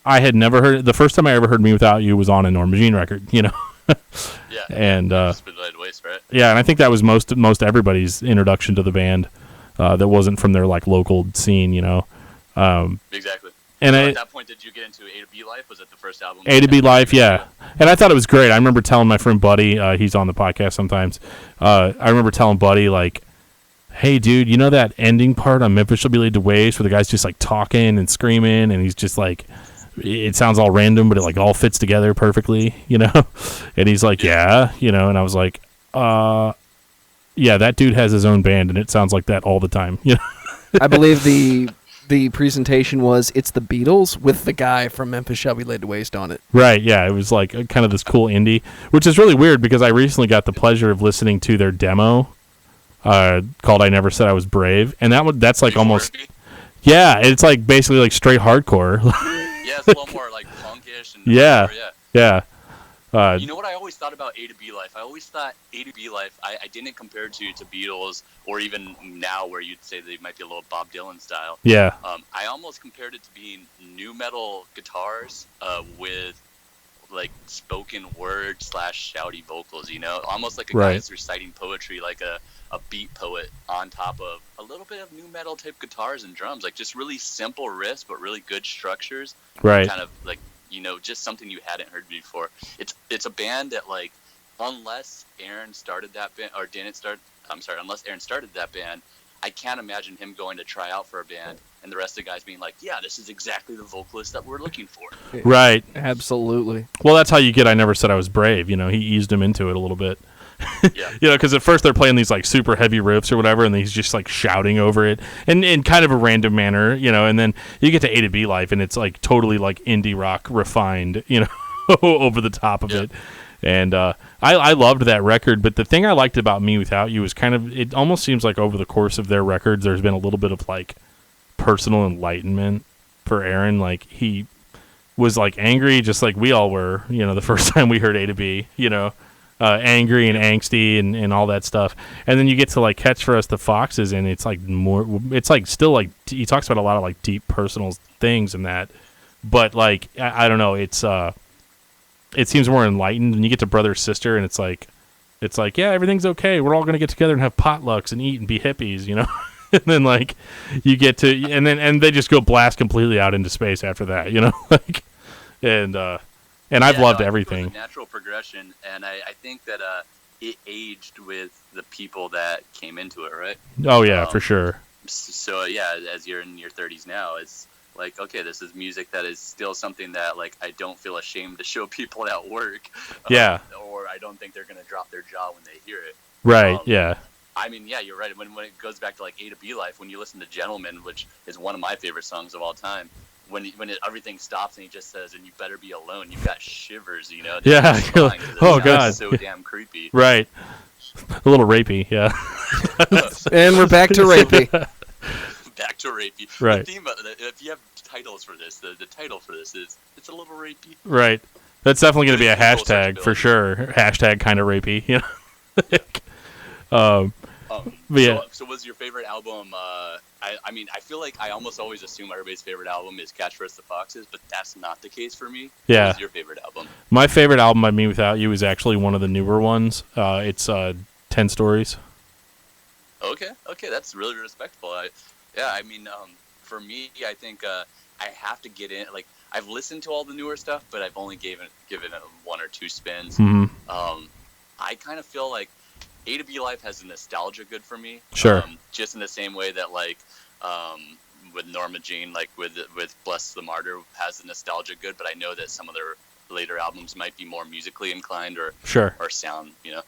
I had never heard it. The first time I ever heard Me Without You was on a Norma Jean record, Yeah, and waste, right? Yeah, and I think that was most everybody's introduction to the band that wasn't from their like local scene, Exactly. And at that point, did you get into A to B Life? Was it the first album? A to B Life, yeah. And I thought it was great. I remember telling my friend Buddy, he's on the podcast sometimes. I remember telling Buddy like, "Hey, dude, you know that ending part on Memphis Shall Be Laid to Waste where the guy's just like talking and screaming, and he's just like." It sounds all random, but it like all fits together perfectly, And he's like, yeah, and I was like, yeah, that dude has his own band, and it sounds like that all the time. I believe the presentation was it's the Beatles with the guy from Memphis Shall Be Laid to Waste on it. Right, yeah, it was like kind of this cool indie, which is really weird because I recently got the pleasure of listening to their demo called "I Never Said I Was Brave," and that's like almost Worthy? yeah, it's like basically like straight hardcore. Yeah, it's a little more like punkish and Yeah. hardcore, Yeah. You know what I always thought about A to B Life? I always thought A to B Life, I didn't compare to Beatles, or even now where you'd say they might be a little Bob Dylan style. Yeah. I almost compared it to being new metal guitars with like spoken word / shouty vocals, you know? Almost like a guy that's reciting poetry, like a beat poet on top of a little bit of new metal type guitars and drums. Like just really simple riffs, but really good structures. Right. Kind of like, you know, just something you hadn't heard before. It's a band that, like, unless Aaron started that band, or didn't start, I'm sorry, unless Aaron started that band, I can't imagine him going to try out for a band and the rest of the guys being like, yeah, this is exactly the vocalist that we're looking for. Right. Absolutely. Well, that's how you get "I Never Said I Was Brave." You know, he eased him into it a little bit. Yeah. You know, because at first they're playing these like super heavy riffs or whatever, and he's just like shouting over it, and in kind of a random manner, you know. And then you get to A to B Life, and it's like totally like indie rock refined, you know, over the top of it. And I loved that record. But the thing I liked about "Me Without You" is kind of, it almost seems like over the course of their records, there's been a little bit of like personal enlightenment for Aaron. Like he was like angry, just like we all were, you know, the first time we heard A to B, you know. Angry and angsty and all that stuff, and then you get to like "Catch for Us the Foxes," and it's like more, it's like still like he talks about a lot of like deep personal things in that, but like I don't know, it's it seems more enlightened. And you get to "Brother Sister," and it's like yeah, everything's okay, we're all gonna get together and have potlucks and eat and be hippies, you know. And then like you get to and they just go blast completely out into space after that, you know. Like and I've loved everything. It was a natural progression, and I think that it aged with the people that came into it, right? Oh yeah, for sure. So yeah, as you're in your 30s now, it's like, okay, this is music that is still something that like I don't feel ashamed to show people at work. Yeah. Or I don't think they're gonna drop their jaw when they hear it. Right. Yeah. I mean, yeah, you're right. When it goes back to like A to B Life, when you listen to "Gentleman," which is one of my favorite songs of all time. When everything stops and he just says, "And you better be alone," you've got shivers, you know. Yeah. Oh God. So damn creepy. Right. A little rapey. Yeah. And we're back to rapey. Back to rapey. Right. The theme of it, if you have titles for this, the title for this is "It's a Little Rapey." Right. That's definitely going to be a hashtag for sure. Hashtag kind of rapey. You know. But yeah. So was your favorite album? I mean, I feel like I almost always assume everybody's favorite album is "Catch for Us the Foxes," but that's not the case for me. Yeah. What was your favorite album? My favorite album by "Me Without You" is actually one of the newer ones. It's 10 Stories. Okay, that's really respectful. I mean, for me, I think I have to get in. Like, I've listened to all the newer stuff, but I've only given it one or two spins. Mm-hmm. I kind of feel like A to B Life has a nostalgia good for me. Sure. Just in the same way that like with Norma Jean, like with Bless the Martyr has the nostalgia good, but I know that some of their later albums might be more musically inclined or sound, you know.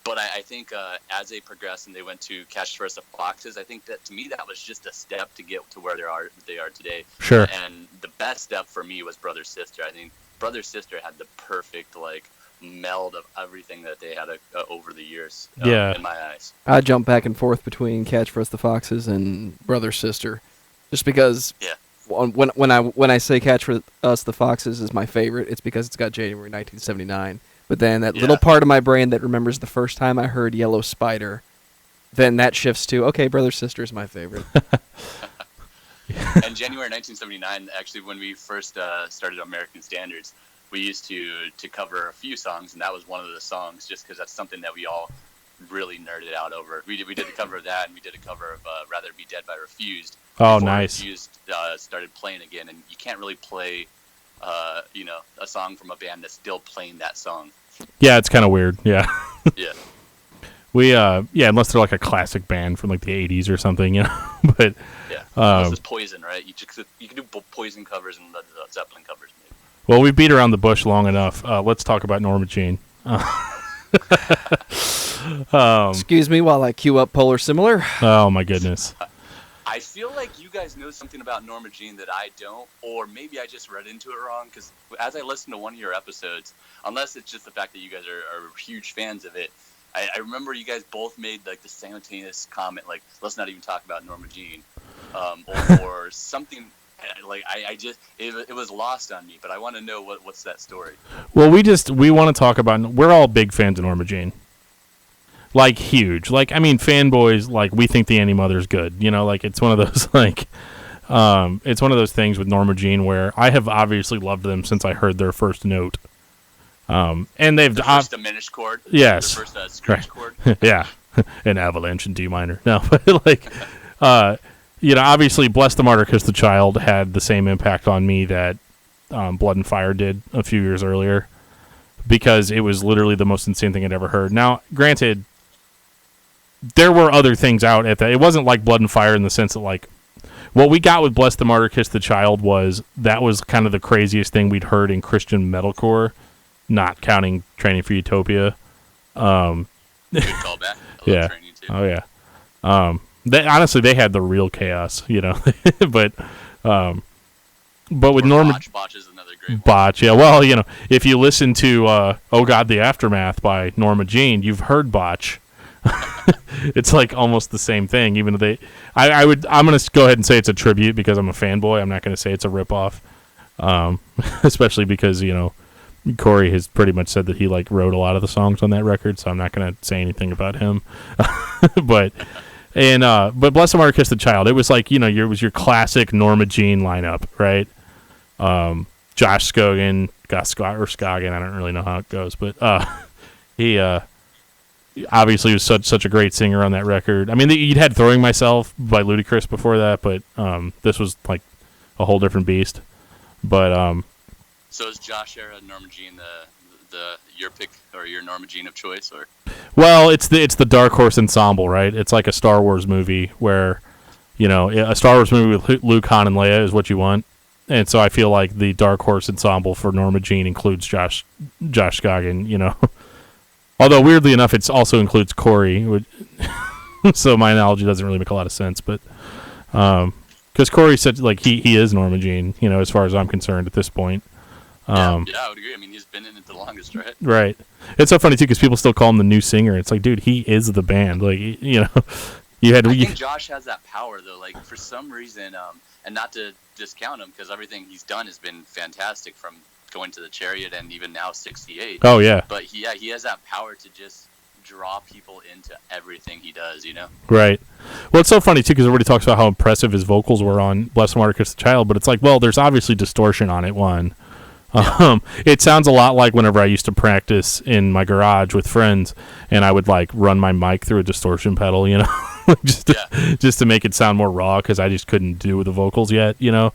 But I think as they progressed and they went to "Catch for Us the Foxes," I think that to me that was just a step to get to where they are today. Sure. And the best step for me was "Brother Sister." I think "Brother Sister" had the perfect like meld of everything that they had over the years. In my eyes, I jump back and forth between "Catch for Us the Foxes" and "Brother Sister," just because. Yeah. When I say "Catch for Us the Foxes" is my favorite, it's because it's got January 1979. But then that little part of my brain that remembers the first time I heard "Yellow Spider," then that shifts to, okay, "Brother Sister" is my favorite. And January 1979, actually, when we first started American Standards, we used to cover a few songs, and that was one of the songs, just because that's something that we all really nerded out over. We did a cover of that, and we did a cover of "Rather Be Dead" by Refused. Oh, nice. Refused started playing again, and you can't really play, a song from a band that's still playing that song. Yeah, it's kind of weird. Yeah. Yeah. We unless they're like a classic band from like the 80s or something, you know. But yeah, unless it's Poison, right? You can do Poison covers and the Zeppelin covers, maybe. Well, we've beat around the bush long enough. Let's talk about Norma Jean. Excuse me while I queue up Polar Similar. Oh my goodness. I feel like you guys know something about Norma Jean that I don't, or maybe I just read into it wrong, because as I listened to one of your episodes, unless it's just the fact that you guys are huge fans of it, I remember you guys both made like the simultaneous comment, like, let's not even talk about Norma Jean, or something. Like it was lost on me, but I want to know what's that story. Well, we want to talk about. We're all big fans of Norma Jean, like huge. Like I mean, fanboys. Like we think the Annie Mother's good. You know, like it's one of those like, it's one of those things with Norma Jean where I have obviously loved them since I heard their first note. And they've the first diminished chord. Yes, the first scratch chord. Yeah, an avalanche in D minor. No, but like, you know, obviously, Bless the Martyr, Kiss the Child had the same impact on me that Blood and Fire did a few years earlier, because it was literally the most insane thing I'd ever heard. Now, granted, there were other things out at that. It wasn't like Blood and Fire in the sense that like what we got with Bless the Martyr, Kiss the Child was kind of the craziest thing we'd heard in Christian metalcore. Not counting Training for Utopia. Good callback. I love Training too. Oh yeah. Honestly, they had the real chaos, you know. but with Norma Botch is another great one. Botch, yeah. Well, you know, if you listen to "Oh God, the Aftermath" by Norma Jean, you've heard Botch. It's like almost the same thing, even though I'm gonna go ahead and say it's a tribute because I'm a fanboy. I'm not gonna say it's a ripoff, especially because you know. Corey has pretty much said that he like wrote a lot of the songs on that record, so I'm not going to say anything about him. but Bless the Martyr, Kiss the Child. It was like, you know, it was your classic Norma Jean lineup, right? Josh Scoggin, Scoggin, I don't really know how it goes, but he obviously was such a great singer on that record. I mean, you'd had Throwing Myself by Ludacris before that, but this was like a whole different beast. But so is Josh era Norma Jean the your pick or your Norma Jean of choice, or? Well, it's the Dark Horse Ensemble, right? It's like a Star Wars movie where, you know, a Star Wars movie with Luke, Han, and Leia is what you want, and so I feel like the Dark Horse Ensemble for Norma Jean includes Josh Scoggin, you know. Although weirdly enough, it also includes Corey, so my analogy doesn't really make a lot of sense, but because Corey said like he is Norma Jean, you know, as far as I'm concerned at this point. Yeah, I would agree. I mean, he's been in it the longest, right? Right. It's so funny too because people still call him the new singer. It's like, dude, he is the band. Like, you know, I think Josh has that power though. Like for some reason, and not to discount him because everything he's done has been fantastic, from going to the Chariot and even now 68. Oh yeah. But he has that power to just draw people into everything he does. You know. Right. Well, it's so funny too because everybody talks about how impressive his vocals were on "Bless the Martyr, Kiss the Child," but it's like, well, there's obviously distortion on it. One. It sounds a lot like whenever I used to practice in my garage with friends, and I would like run my mic through a distortion pedal, you know, just to make it sound more raw because I just couldn't do the vocals yet, you know.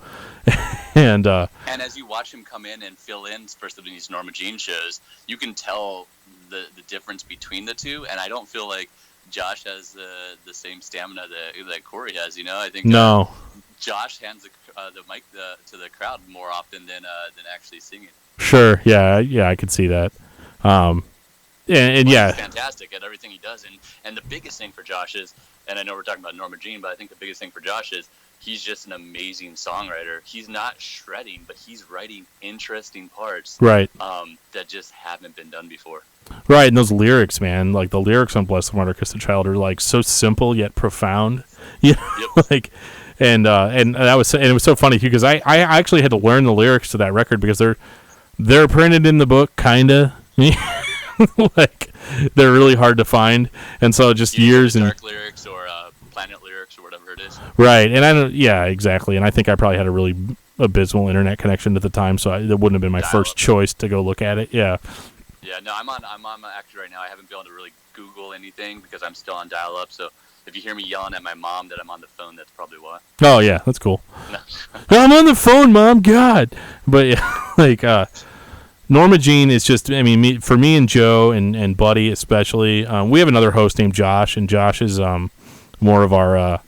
and as you watch him come in and fill in, especially in these Norma Jean shows, you can tell the difference between the two, and I don't feel like Josh has the same stamina that Corey has, you know. I think no. Josh hands the mic to the crowd more often than actually singing. Sure, yeah, I could see that. And yeah, he's fantastic at everything he does. And the biggest thing for Josh is, and I know we're talking about Norma Jean, but I think the biggest thing for Josh is he's just an amazing songwriter. He's not shredding, but he's writing interesting parts, right? That just haven't been done before. Right, and those lyrics, man, like the lyrics on "Bless the Martyr, Kiss the Child" are like so simple yet profound. You know, yep. like. And it was so funny too because I actually had to learn the lyrics to that record because they're printed in the book kinda like they're really hard to find, and so just years and dark lyrics or planet lyrics or whatever it is. Right, and I don't exactly, and I think I probably had a really abysmal internet connection at the time, so it wouldn't have been my first choice to go look at it. Yeah. Yeah, no, I'm on actually right now. I haven't been able to really Google anything because I'm still on dial-up, so. If you hear me yelling at my mom that I'm on the phone, that's probably why. Oh, yeah, that's cool. I'm on the phone, Mom, God. But, yeah, like, Norma Jean is just, I mean, for me and Joe and Buddy especially, we have another host named Josh, and Josh is more of our,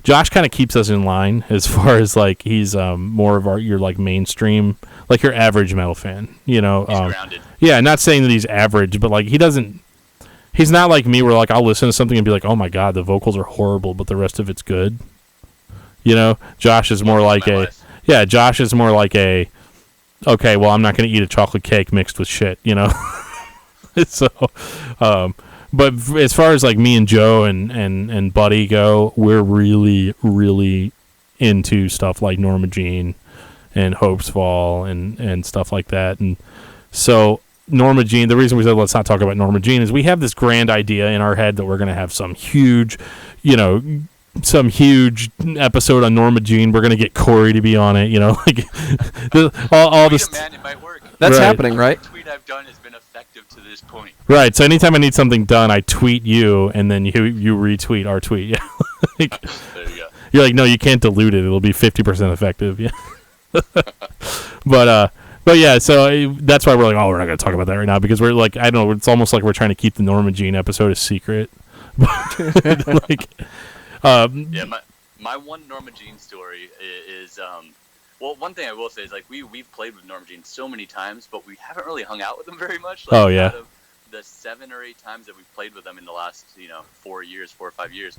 Josh kind of keeps us in line as far as, like, he's more of your, like, mainstream, like your average metal fan, you know. He's grounded. Yeah, not saying that he's average, but, like, he's not like me where, like, I'll listen to something and be like, oh, my God, the vocals are horrible, but the rest of it's good. You know? Josh is more like Josh is more like okay, well, I'm not going to eat a chocolate cake mixed with shit, you know? So, But as far as like me and Joe and Buddy go, we're really, really into stuff like Norma Jean and Hope's Fall and stuff like that. And so Norma Jean, the reason we said let's not talk about Norma Jean is we have this grand idea in our head that we're going to have some huge, some huge episode on Norma Jean. We're going to get Corey to be on it, like all this. Man, it might work. That's happening, right? The tweet I've done has been effective to this point. Right. So anytime I need something done, I tweet you, and then you retweet our tweet. Yeah. There you go. You're like, no, you can't dilute it. It'll be 50% effective. Yeah. But yeah, so that's why we're like, we're not going to talk about that right now because we're like, I don't know, it's almost like we're trying to keep the Norma Jean episode a secret. Like, my one Norma Jean story is well, one thing I will say is like we've played with Norma Jean so many times, but we haven't really hung out with them very much. Like, out of the 7 or 8 times that we've played with them in the last 4 or 5 years,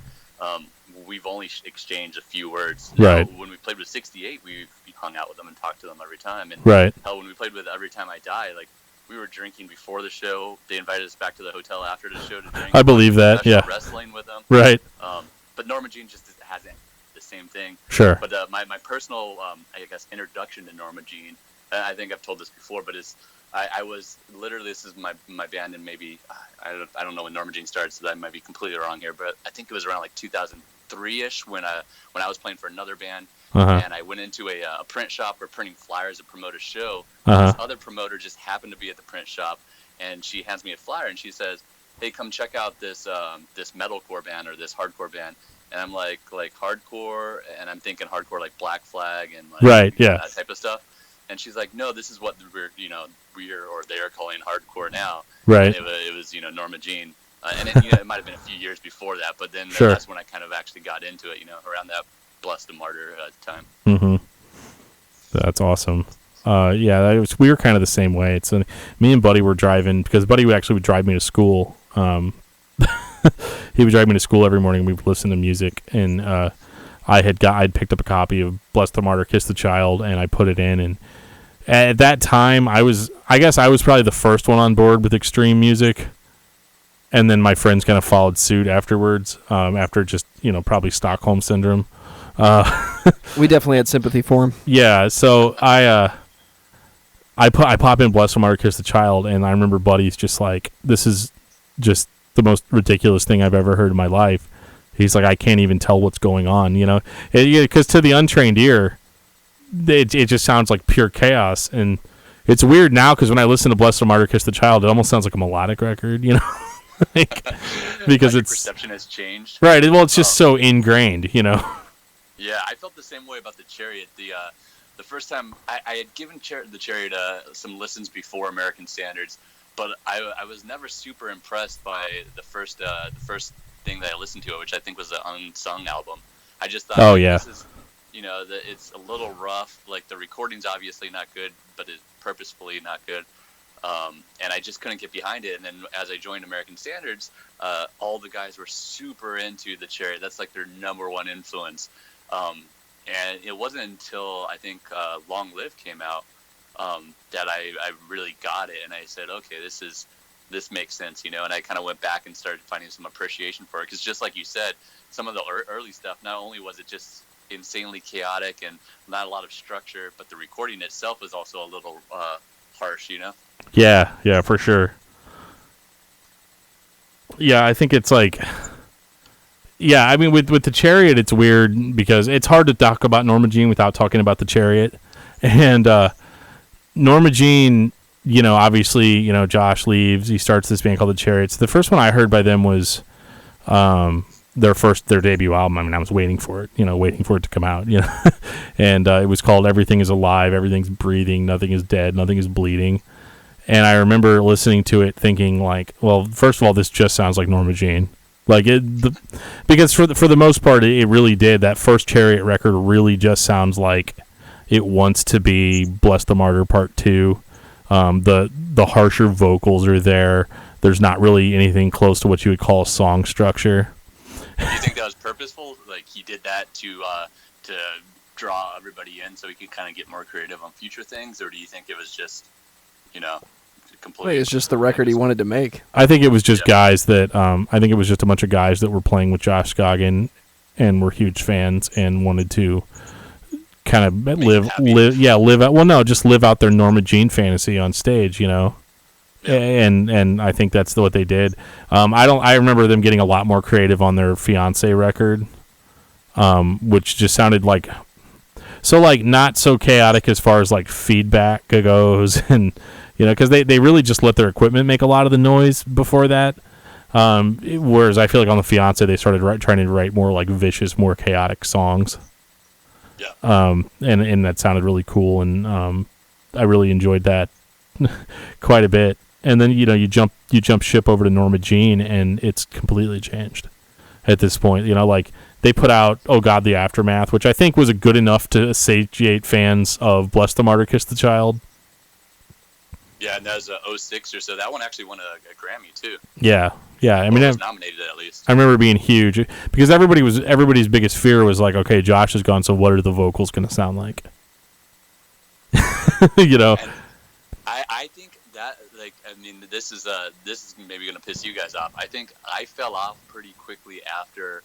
we've only exchanged a few words. Right. When we played with 68, we hung out with them and talked to them every time. And right. Hell, when we played with Every Time I Die, like we were drinking before the show. They invited us back to the hotel after the show to drink. I believe that. Yeah. Wrestling with them. Right. But Norma Jean just hasn't the same thing. Sure. But my personal, I guess, introduction to Norma Jean, I think I've told this before, but I was literally, this is my band, and maybe I don't know when Norma Jean started, so I might be completely wrong here, but I think it was around like 2003ish when I was playing for another band, and I went into a print shop or printing flyers to promote a show. This other promoter just happened to be at the print shop, and she hands me a flyer and she says, "Hey, come check out this metalcore band or this hardcore band." And I'm like hardcore, and I'm thinking hardcore like Black Flag and like right, yeah, that type of stuff. And she's like, "No, this is what we're or they're calling hardcore now." Right. And it was Norma Jean, and it might have been a few years before that, but then sure. That's when I kind of actually got into it, around that Bless the Martyr time. Mm-hmm. That's awesome. Yeah, we were kind of the same way. It's me and Buddy were driving because Buddy actually would drive me to school. He would drive me to school every morning. We would listen to music, and I'd picked up a copy of Bless the Martyr, Kiss the Child, and I put it in. And at that time, I guess I was probably the first one on board with extreme music, and then my friends kind of followed suit afterwards. After just probably Stockholm syndrome. We definitely had sympathy for him. Yeah, so I pop in Bless the Martyr, Kiss the Child, and I remember Buddy's just like, this is just the most ridiculous thing I've ever heard in my life. He's like, I can't even tell what's going on, because to the untrained ear, it just sounds like pure chaos. And it's weird now because when I listen to Bless the Martyr, Kiss the Child, it almost sounds like a melodic record, like, because your it's perception has changed. Right. Well, it's just so ingrained, Yeah, I felt the same way about the Chariot. The first time I had given the Chariot some listens before American Standards, but I was never super impressed by the first thing that I listened to, which I think was the Unsung album. I just thought, this is, it's a little rough. Like the recording's obviously not good, but it's purposefully not good. And I just couldn't get behind it. And then as I joined American Standards, all the guys were super into the Chariot. That's like their number one influence. And it wasn't until I think Long Live came out that I really got it, and I said, okay, this makes sense, and I kind of went back and started finding some appreciation for it, because just like you said, some of the early stuff, not only was it just insanely chaotic and not a lot of structure, but the recording itself was also a little harsh, Yeah, for sure. Yeah, I think it's like... Yeah, I mean, with the Chariot, it's weird because it's hard to talk about Norma Jean without talking about the Chariot. And Norma Jean, obviously, Josh leaves. He starts this band called the Chariots. The first one I heard by them was their debut album. I mean, I was waiting for it to come out, And it was called Everything is Alive, Everything's Breathing, Nothing is Dead, Nothing is Bleeding. And I remember listening to it thinking, like, well, first of all, this just sounds like Norma Jean. Like because for the most part, it really did. That first Chariot record really just sounds like it wants to be Bless the Martyr Part 2. The harsher vocals are there. There's not really anything close to what you would call a song structure. Do you think that was purposeful? Like he did that to draw everybody in so he could kind of get more creative on future things, or do you think it was just, completely. It's just the record he wanted to make. I think it was just guys that I think it was just a bunch of guys that were playing with Josh Scoggin and were huge fans and wanted to kind of live out. Well, no, just live out their Norma Jean fantasy on stage, Yeah. And I think that's what they did. I remember them getting a lot more creative on their Fiancé record, which just sounded like not so chaotic as far as like feedback goes, and because they really just let their equipment make a lot of the noise before that. Whereas I feel like on the Fiancé they started trying to write more like vicious, more chaotic songs. Yeah. And that sounded really cool, and I really enjoyed that quite a bit. And then you jump ship over to Norma Jean, and it's completely changed at this point. Like they put out "Oh God, the Aftermath," which I think was good enough to satiate fans of "Bless the Martyr, Kiss the Child." Yeah, and that was 06 or so. That one actually won a Grammy too. Yeah. I mean, it was nominated at least. I remember being huge because everybody's biggest fear was like, okay, Josh is gone, so what are the vocals going to sound like? And I think that this is maybe going to piss you guys off. I think I fell off pretty quickly after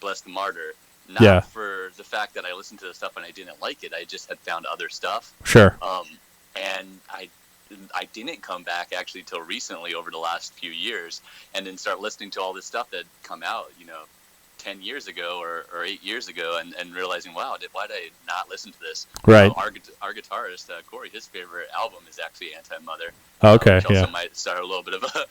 Bless the Martyr. Not for the fact that I listened to the stuff and I didn't like it. I just had found other stuff. Sure. And I didn't come back actually till recently over the last few years, and then start listening to all this stuff that had come out 10 years ago or 8 years ago, and realizing, wow, why did I not listen to this? Right. Our guitarist Corey, his favorite album is actually Anti-Mother. Okay. Which also might start a little bit of a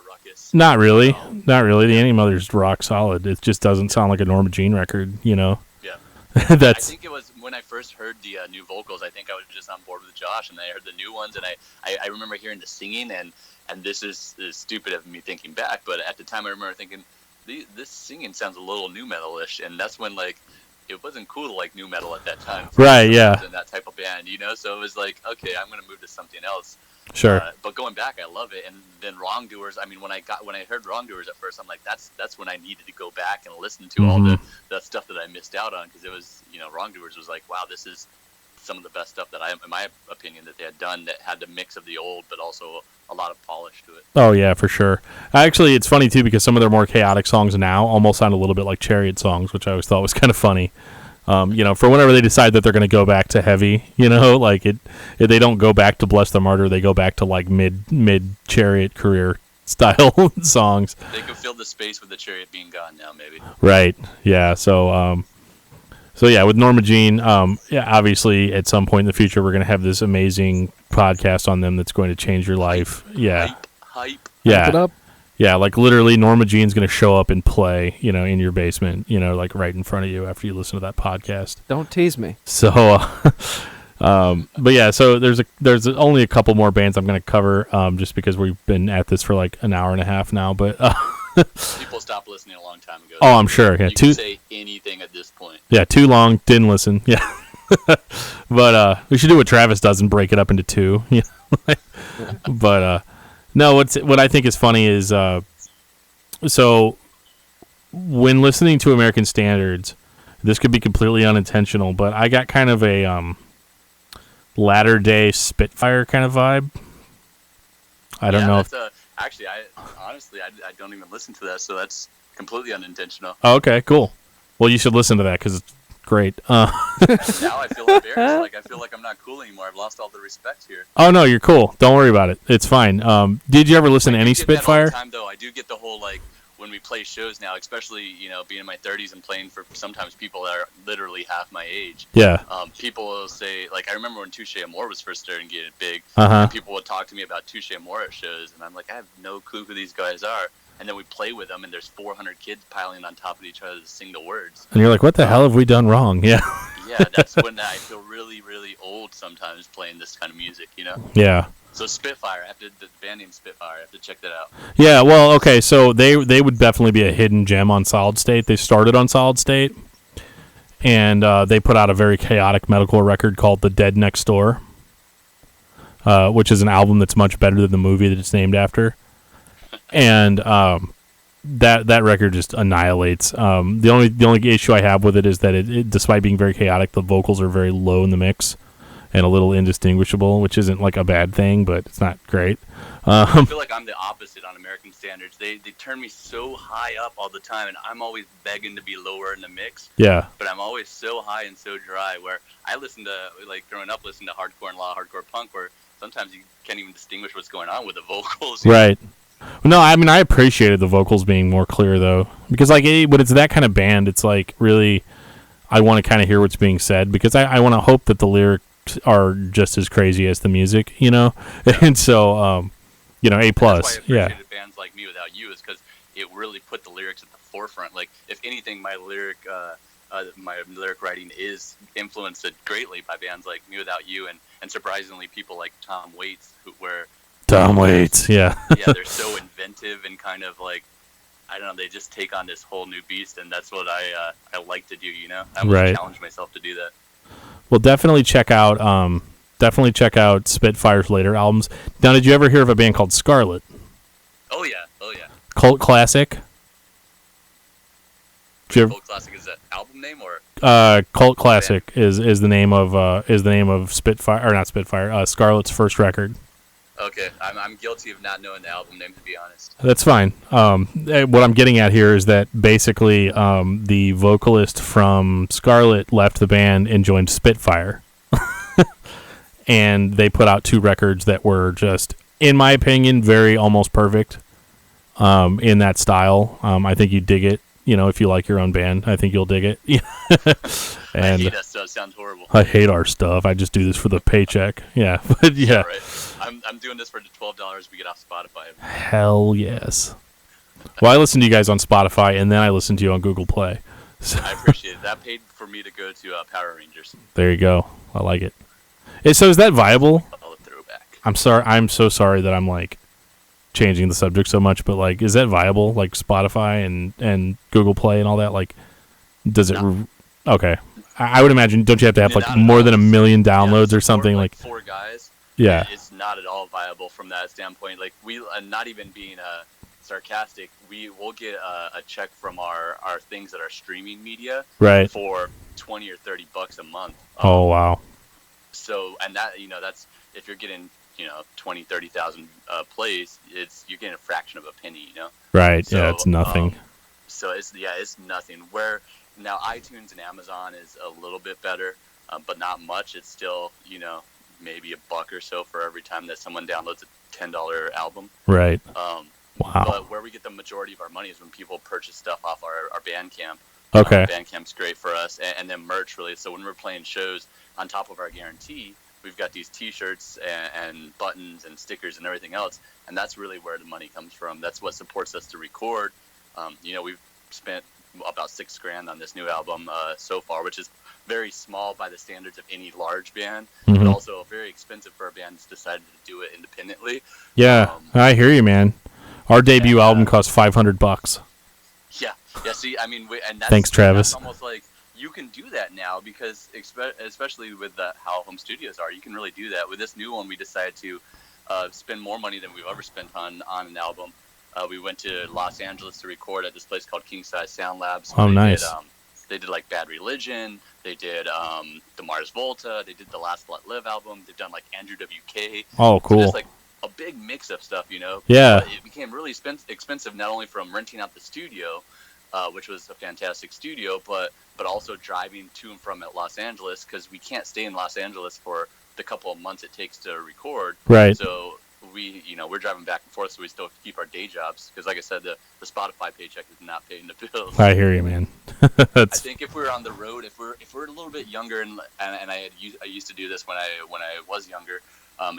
ruckus. Not really. The Anti-Mother's rock solid. It just doesn't sound like a Norma Jean record. Yeah. I think it was when I first heard the new vocals. I think I was just on board with Josh, and then I heard the new ones, and I remember hearing the singing, and this is stupid of me thinking back, but at the time I remember thinking, this singing sounds a little nu metal-ish, and that's when it wasn't cool to like nu metal at that time. Right, yeah. In that type of band, so it was like, okay, I'm going to move to something else. Sure. But going back, I love it. And then Wrongdoers, I mean, when I heard Wrongdoers at first, I'm like, that's when I needed to go back and listen to all the stuff that I missed out on, because it was, Wrongdoers was like, wow, this is some of the best stuff that in my opinion, that they had done, that had the mix of the old, but also a lot of polish to it. Oh yeah, for sure. Actually, it's funny too, because some of their more chaotic songs now almost sound a little bit like Chariot songs, which I always thought was kind of funny. For whenever they decide that they're going to go back to heavy, like if they don't go back to Bless the Martyr, they go back to like mid Chariot career style songs. They could fill the space with the Chariot being gone now, maybe. Right. Yeah. So yeah, with Norma Jean, obviously at some point in the future we're going to have this amazing podcast on them that's going to change your life. Yeah. Hype. Yeah. Hype it up. Yeah, like literally Norma Jean's going to show up and play, in your basement, like right in front of you after you listen to that podcast. Don't tease me. So, but yeah, so there's only a couple more bands I'm going to cover, just because we've been at this for like an hour and a half now, but people stopped listening a long time ago. Oh, I'm sure. Yeah, you can say anything at this point. Yeah, too long, didn't listen. Yeah. But we should do what Travis does and break it up into two. Yeah. But no, what I think is funny is so when listening to American Standards, this could be completely unintentional, but I got kind of a latter day Spitfire kind of vibe. I don't know if actually I don't even listen to that, so that's completely unintentional. Oh, okay, cool. Well, you should listen to that because it's great. Now I feel embarrassed. Like I feel like I'm not cool anymore. I've lost all the respect here. Oh no, you're cool. Don't worry about it. It's fine. Did you ever listen to any Spitfire? All the time, though. I do get the whole like when we play shows now, especially being in my 30s and playing for sometimes people that are literally half my age. Yeah. People will say, like, I remember when Touche Amore was first starting to get big. People would talk to me about Touche Amore at shows, and I'm like, I have no clue who these guys are. And then we play with them, and there's 400 kids piling on top of each other to sing the words. And you're like, what the hell have we done wrong? Yeah. Yeah, that's when I feel really, really old sometimes playing this kind of music, Yeah. So Spitfire, the band name Spitfire, I have to check that out. Yeah, well, okay, so they would definitely be a hidden gem on Solid State. They started on Solid State, and they put out a very chaotic metalcore record called The Dead Next Door, which is an album that's much better than the movie that it's named after. And that record just annihilates. The only issue I have with it is that it despite being very chaotic, the vocals are very low in the mix. and a little indistinguishable, which isn't like a bad thing, but it's not great. I feel like I'm the opposite on American standards. They turn me so high up all the time, and I'm always begging to be lower in the mix. Yeah. But I'm always so high and so dry, where I listen to, like, growing up, listen to hardcore and a lot of hardcore punk, where sometimes you can't even distinguish what's going on with the vocals. Right. No, I mean, I appreciated the vocals being more clear, though, because, like, when it's that kind of band, it's, like, really, I want to kind of hear what's being said, because I want to hope that the lyrics are just as crazy as the music, you know? Yeah. And so, you know, A+. That's why I appreciated Yeah. bands like Me Without You, is because it really put the lyrics at the forefront. Like, if anything, my lyric writing is influenced greatly by bands like Me Without You, and surprisingly, people like Tom Waits, Tom Waits, yeah. yeah, they're so inventive and kind of like, I don't know, they just take on this whole new beast, and that's what I like to do, you know? I want to challenge myself to do that. Well, definitely check out Spitfire's later albums. Now, did you ever hear of a band called Scarlet? Oh yeah. Cult classic? Cult classic is that album name or? Cult classic is the name of Spitfire, or not Spitfire, Scarlet's first record. Okay, I'm guilty of not knowing the album name, to be honest. That's fine. What I'm getting at here is that basically the vocalist from Scarlet left the band and joined Spitfire. And they put out 2 records that were just, in my opinion, very almost perfect in that style. I think you'd dig it. You know, if you like your own band, I think you'll dig it. And I hate that stuff. It sounds horrible. I hate our stuff. I just do this for the paycheck. Yeah, but yeah. Right. I'm doing this for the $12 we get off Spotify. Hell yes. Well, I listen to you guys on Spotify, and then I listen to you on Google Play. So I appreciate it. That paid for me to go to Power Rangers. there you go. I like it. So is that viable? I'll throwback. I'm sorry. I'm so sorry that I'm like changing the subject so much, but like, is that viable? Like Spotify and Google Play and all that? Like, does it? No. Okay. I would imagine. Don't you have to have like Not more at than all. 1 million downloads Yeah, or something? Like 4 guys. yeah. It's not at all viable from that standpoint. Like, we, not even being sarcastic, will get a check from our things that are streaming media Right. for $20 or $30 a month. Oh wow. So, and that, you know, that's, if you're getting, you know, 20, 30,000 plays, you're getting a fraction of a penny, you know? Right. So, yeah. It's nothing. So it's nothing. Where now iTunes and Amazon is a little bit better, but not much. It's still, you know, maybe $1 or so for every time that someone downloads a $10 album. Right. Wow. But where we get the majority of our money is when people purchase stuff off our Bandcamp. Okay. Bandcamp's great for us, and then merch really. So when we're playing shows, on top of our guarantee, we've got these T-shirts and buttons and stickers and everything else, and that's really where the money comes from. That's what supports us to record. You know, we've spent about $6,000 on this new album so far, which is very small by the standards of any large band, but also very expensive for a band that's decided to do it independently. Yeah, I hear you, man. Our debut album cost $500. Yeah. See, I mean, and that's, thanks, Travis. That's almost like you can do that now because, especially with how home studios are, you can really do that. With this new one, we decided to spend more money than we've ever spent on an album. We went to Los Angeles to record at this place called King Size Sound Labs. Oh, nice. They did like Bad Religion. They did the Mars Volta. They did the Last Let Live album. They've done like Andrew WK. Oh, cool. So just like a big mix of stuff, you know. Yeah. It became really expensive not only from renting out the studio, which was a fantastic studio, but also driving to and from Los Angeles, because we can't stay in Los Angeles for the couple of months it takes to record. Right. So we're driving back and forth, so we still keep our day jobs, because like I said, the Spotify paycheck is not paying the bills. I hear you, man. I think if we're on the road, if we're a little bit younger, and I used to do this when I was younger.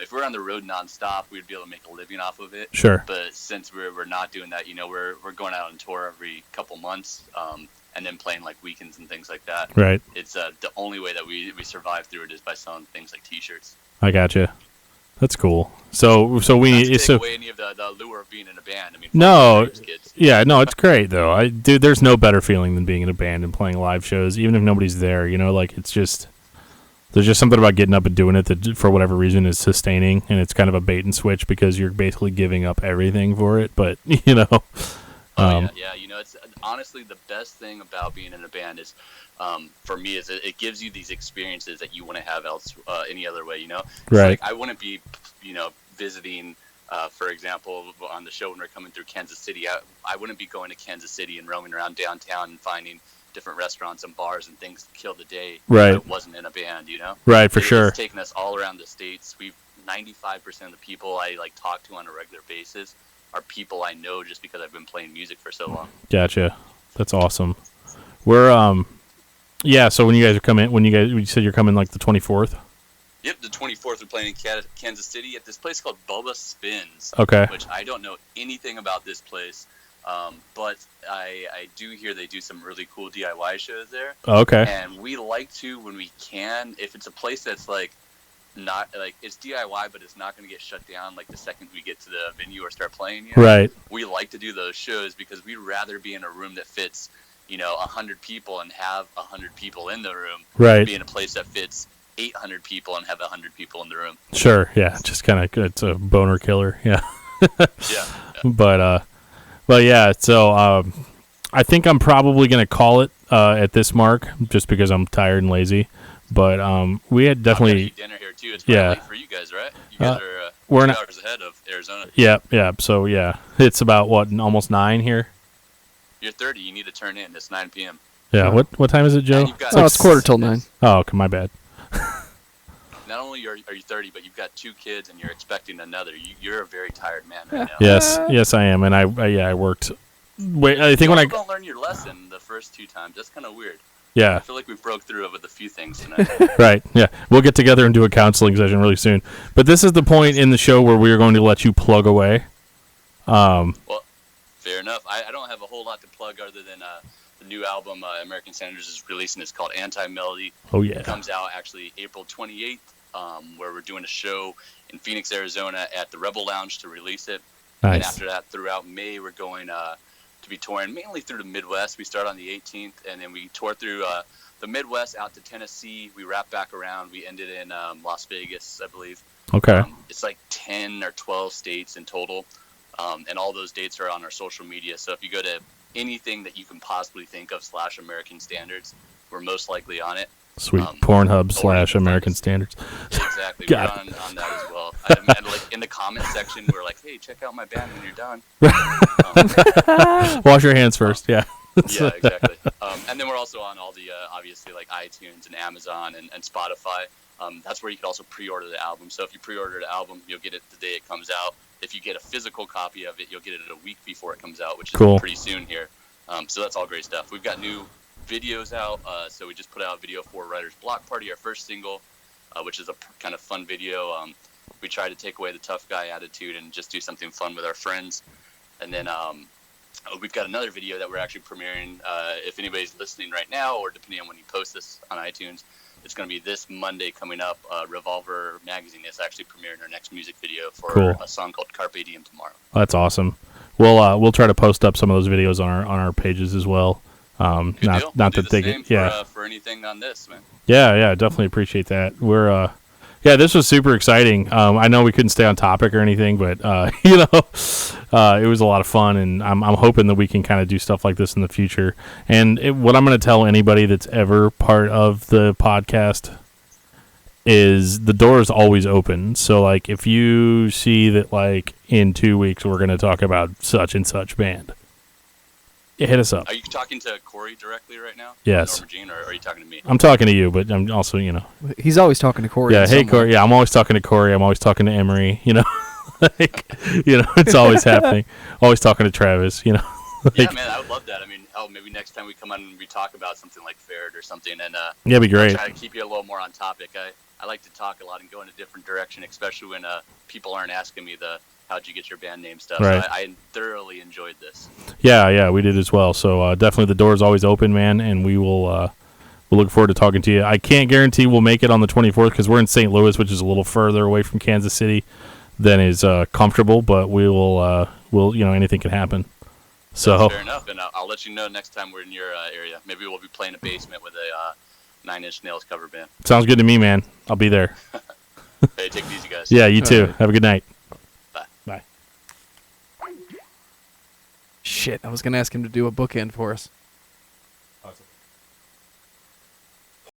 If we're on the road nonstop, we'd be able to make a living off of it. Sure. But since we're not doing that, you know, we're going out on tour every couple months, and then playing like weekends and things like that. Right. It's the only way that we survive through it is by selling things like T-shirts. I gotcha. That's cool. So we not to need take away any of the allure of being in a band. I mean, no, kids. yeah, no, it's great though. Dude, there's no better feeling than being in a band and playing live shows, even if nobody's there. You know, like it's just. There's just something about getting up and doing it that, for whatever reason, is sustaining, and it's kind of a bait and switch because you're basically giving up everything for it. But you know, Yeah. You know, it's honestly the best thing about being in a band is, for me, is it gives you these experiences that you wouldn't have else any other way. You know, right? Like I wouldn't be, visiting. For example, on the show when we're coming through Kansas City, I wouldn't be going to Kansas City and roaming around downtown and finding different restaurants and bars and things to kill the day. Right. If it wasn't in a band, Right, for sure. It's taken us all around the states. 95% of the people I talk to on a regular basis are people I know just because I've been playing music for so long. Gotcha. That's awesome. We're so when you guys are coming, you said you're coming like the 24th. Yep, the 24th we're playing in Kansas City at this place called Bubba Spins. Okay. Which I don't know anything about this place, but I do hear they do some really cool DIY shows there. Okay. And we like to, when we can, if it's a place that's not it's DIY, but it's not going to get shut down the second we get to the venue or start playing. Right. We like to do those shows because we'd rather be in a room that fits, 100 people and have 100 people in the room. Right. Be in a place that fits 800 people and have 100 people in the room. Sure. Yeah. Just kind of, it's a boner killer. Yeah. Yeah. But yeah. So I think I'm probably gonna call it at this mark, just because I'm tired and lazy. But we had definitely eat dinner here too. It's late for you guys, right? You guys are we're 2 hours ahead of Arizona. Yeah. So yeah, it's about almost 9 here. You're 30. You need to turn in. It's 9 p.m. Yeah. What time is it, Joe? It's 9:15. Oh, okay, my bad. Not only are you 30, but you've got 2 kids and you're expecting another. You're a very tired man right now. Yes, I am, and I worked. Wait, I think when I don't learn your lesson the first 2 times. That's kind of weird. Yeah. I feel like we broke through it with a few things tonight. Right. Yeah. We'll get together and do a counseling session really soon. But this is the point in the show where we are going to let you plug away. Well, fair enough. I don't have a whole lot to plug other than the new album American Standards is releasing. It's called Anti-Melody. Oh, yeah. It comes out actually April 28th, where we're doing a show in Phoenix, Arizona at the Rebel Lounge to release it. Nice. And after that, throughout May, we're going to be touring mainly through the Midwest. We start on the 18th, and then we tour through the Midwest out to Tennessee. We wrap back around. We ended in Las Vegas, I believe. Okay. It's 10 or 12 states in total, and all those dates are on our social media. So if you go to anything that you can possibly think of / American Standards, we're most likely on it. Sweet. Pornhub / American Standards. Exactly. Got we're on that as well. And in the comment section, we're like, hey, check out my band when you're done. Wash your hands first. Yeah. Yeah, exactly. And then we're also on all the, obviously, iTunes and Amazon and Spotify. That's where you can also pre-order the album. So if you pre-order the album, you'll get it the day it comes out. If you get a physical copy of it, you'll get it a week before it comes out, which is cool. Pretty soon here. So that's all great stuff. We've got new videos out. So we just put out a video for Writer's Block Party, our first single, which is a kind of fun video. We try to take away the tough guy attitude and just do something fun with our friends. And then we've got another video that we're actually premiering. If anybody's listening right now, or depending on when you post this on iTunes, it's going to be this Monday coming up. Revolver Magazine is actually premiering our next music video for a song called Carpe Diem Tomorrow. That's awesome. We'll try to post up some of those videos on our pages as well. Not that they get for anything on this, man. Yeah, definitely appreciate that. We're this was super exciting. I know we couldn't stay on topic or anything, but it was a lot of fun, and I'm hoping that we can kind of do stuff like this in the future. And what I'm going to tell anybody that's ever part of the podcast is the door is always open. So if you see that in 2 weeks we're going to talk about such and such band, hit us up. Are you talking to Corey directly right now? Yes. Norma Jean, or are you talking to me? I'm talking to you, but I'm also, He's always talking to Corey. Yeah, hey, Corey. Yeah, I'm always talking to Corey. I'm always talking to Emery, it's always happening. Always talking to Travis, Yeah, man, I would love that. I mean, maybe next time we come on and we talk about something like Ferret or something, and yeah, it'd be great. Try to keep you a little more on topic. I like to talk a lot and go in a different direction, especially when people aren't asking me how'd you get your band name stuff. Right. So I thoroughly enjoyed this. Yeah, we did as well. So definitely the door is always open, man, and we will we'll look forward to talking to you. I can't guarantee we'll make it on the 24th because we're in St. Louis, which is a little further away from Kansas City than is comfortable, but we'll anything can happen. So that's fair enough, and I'll let you know next time we're in your area. Maybe we'll be playing a basement with a 9 Inch Nails cover band. Sounds good to me, man. I'll be there. Hey, take it easy, guys. Yeah, you too. Have a good night. Bye. Bye. Shit, I was going to ask him to do a bookend for us.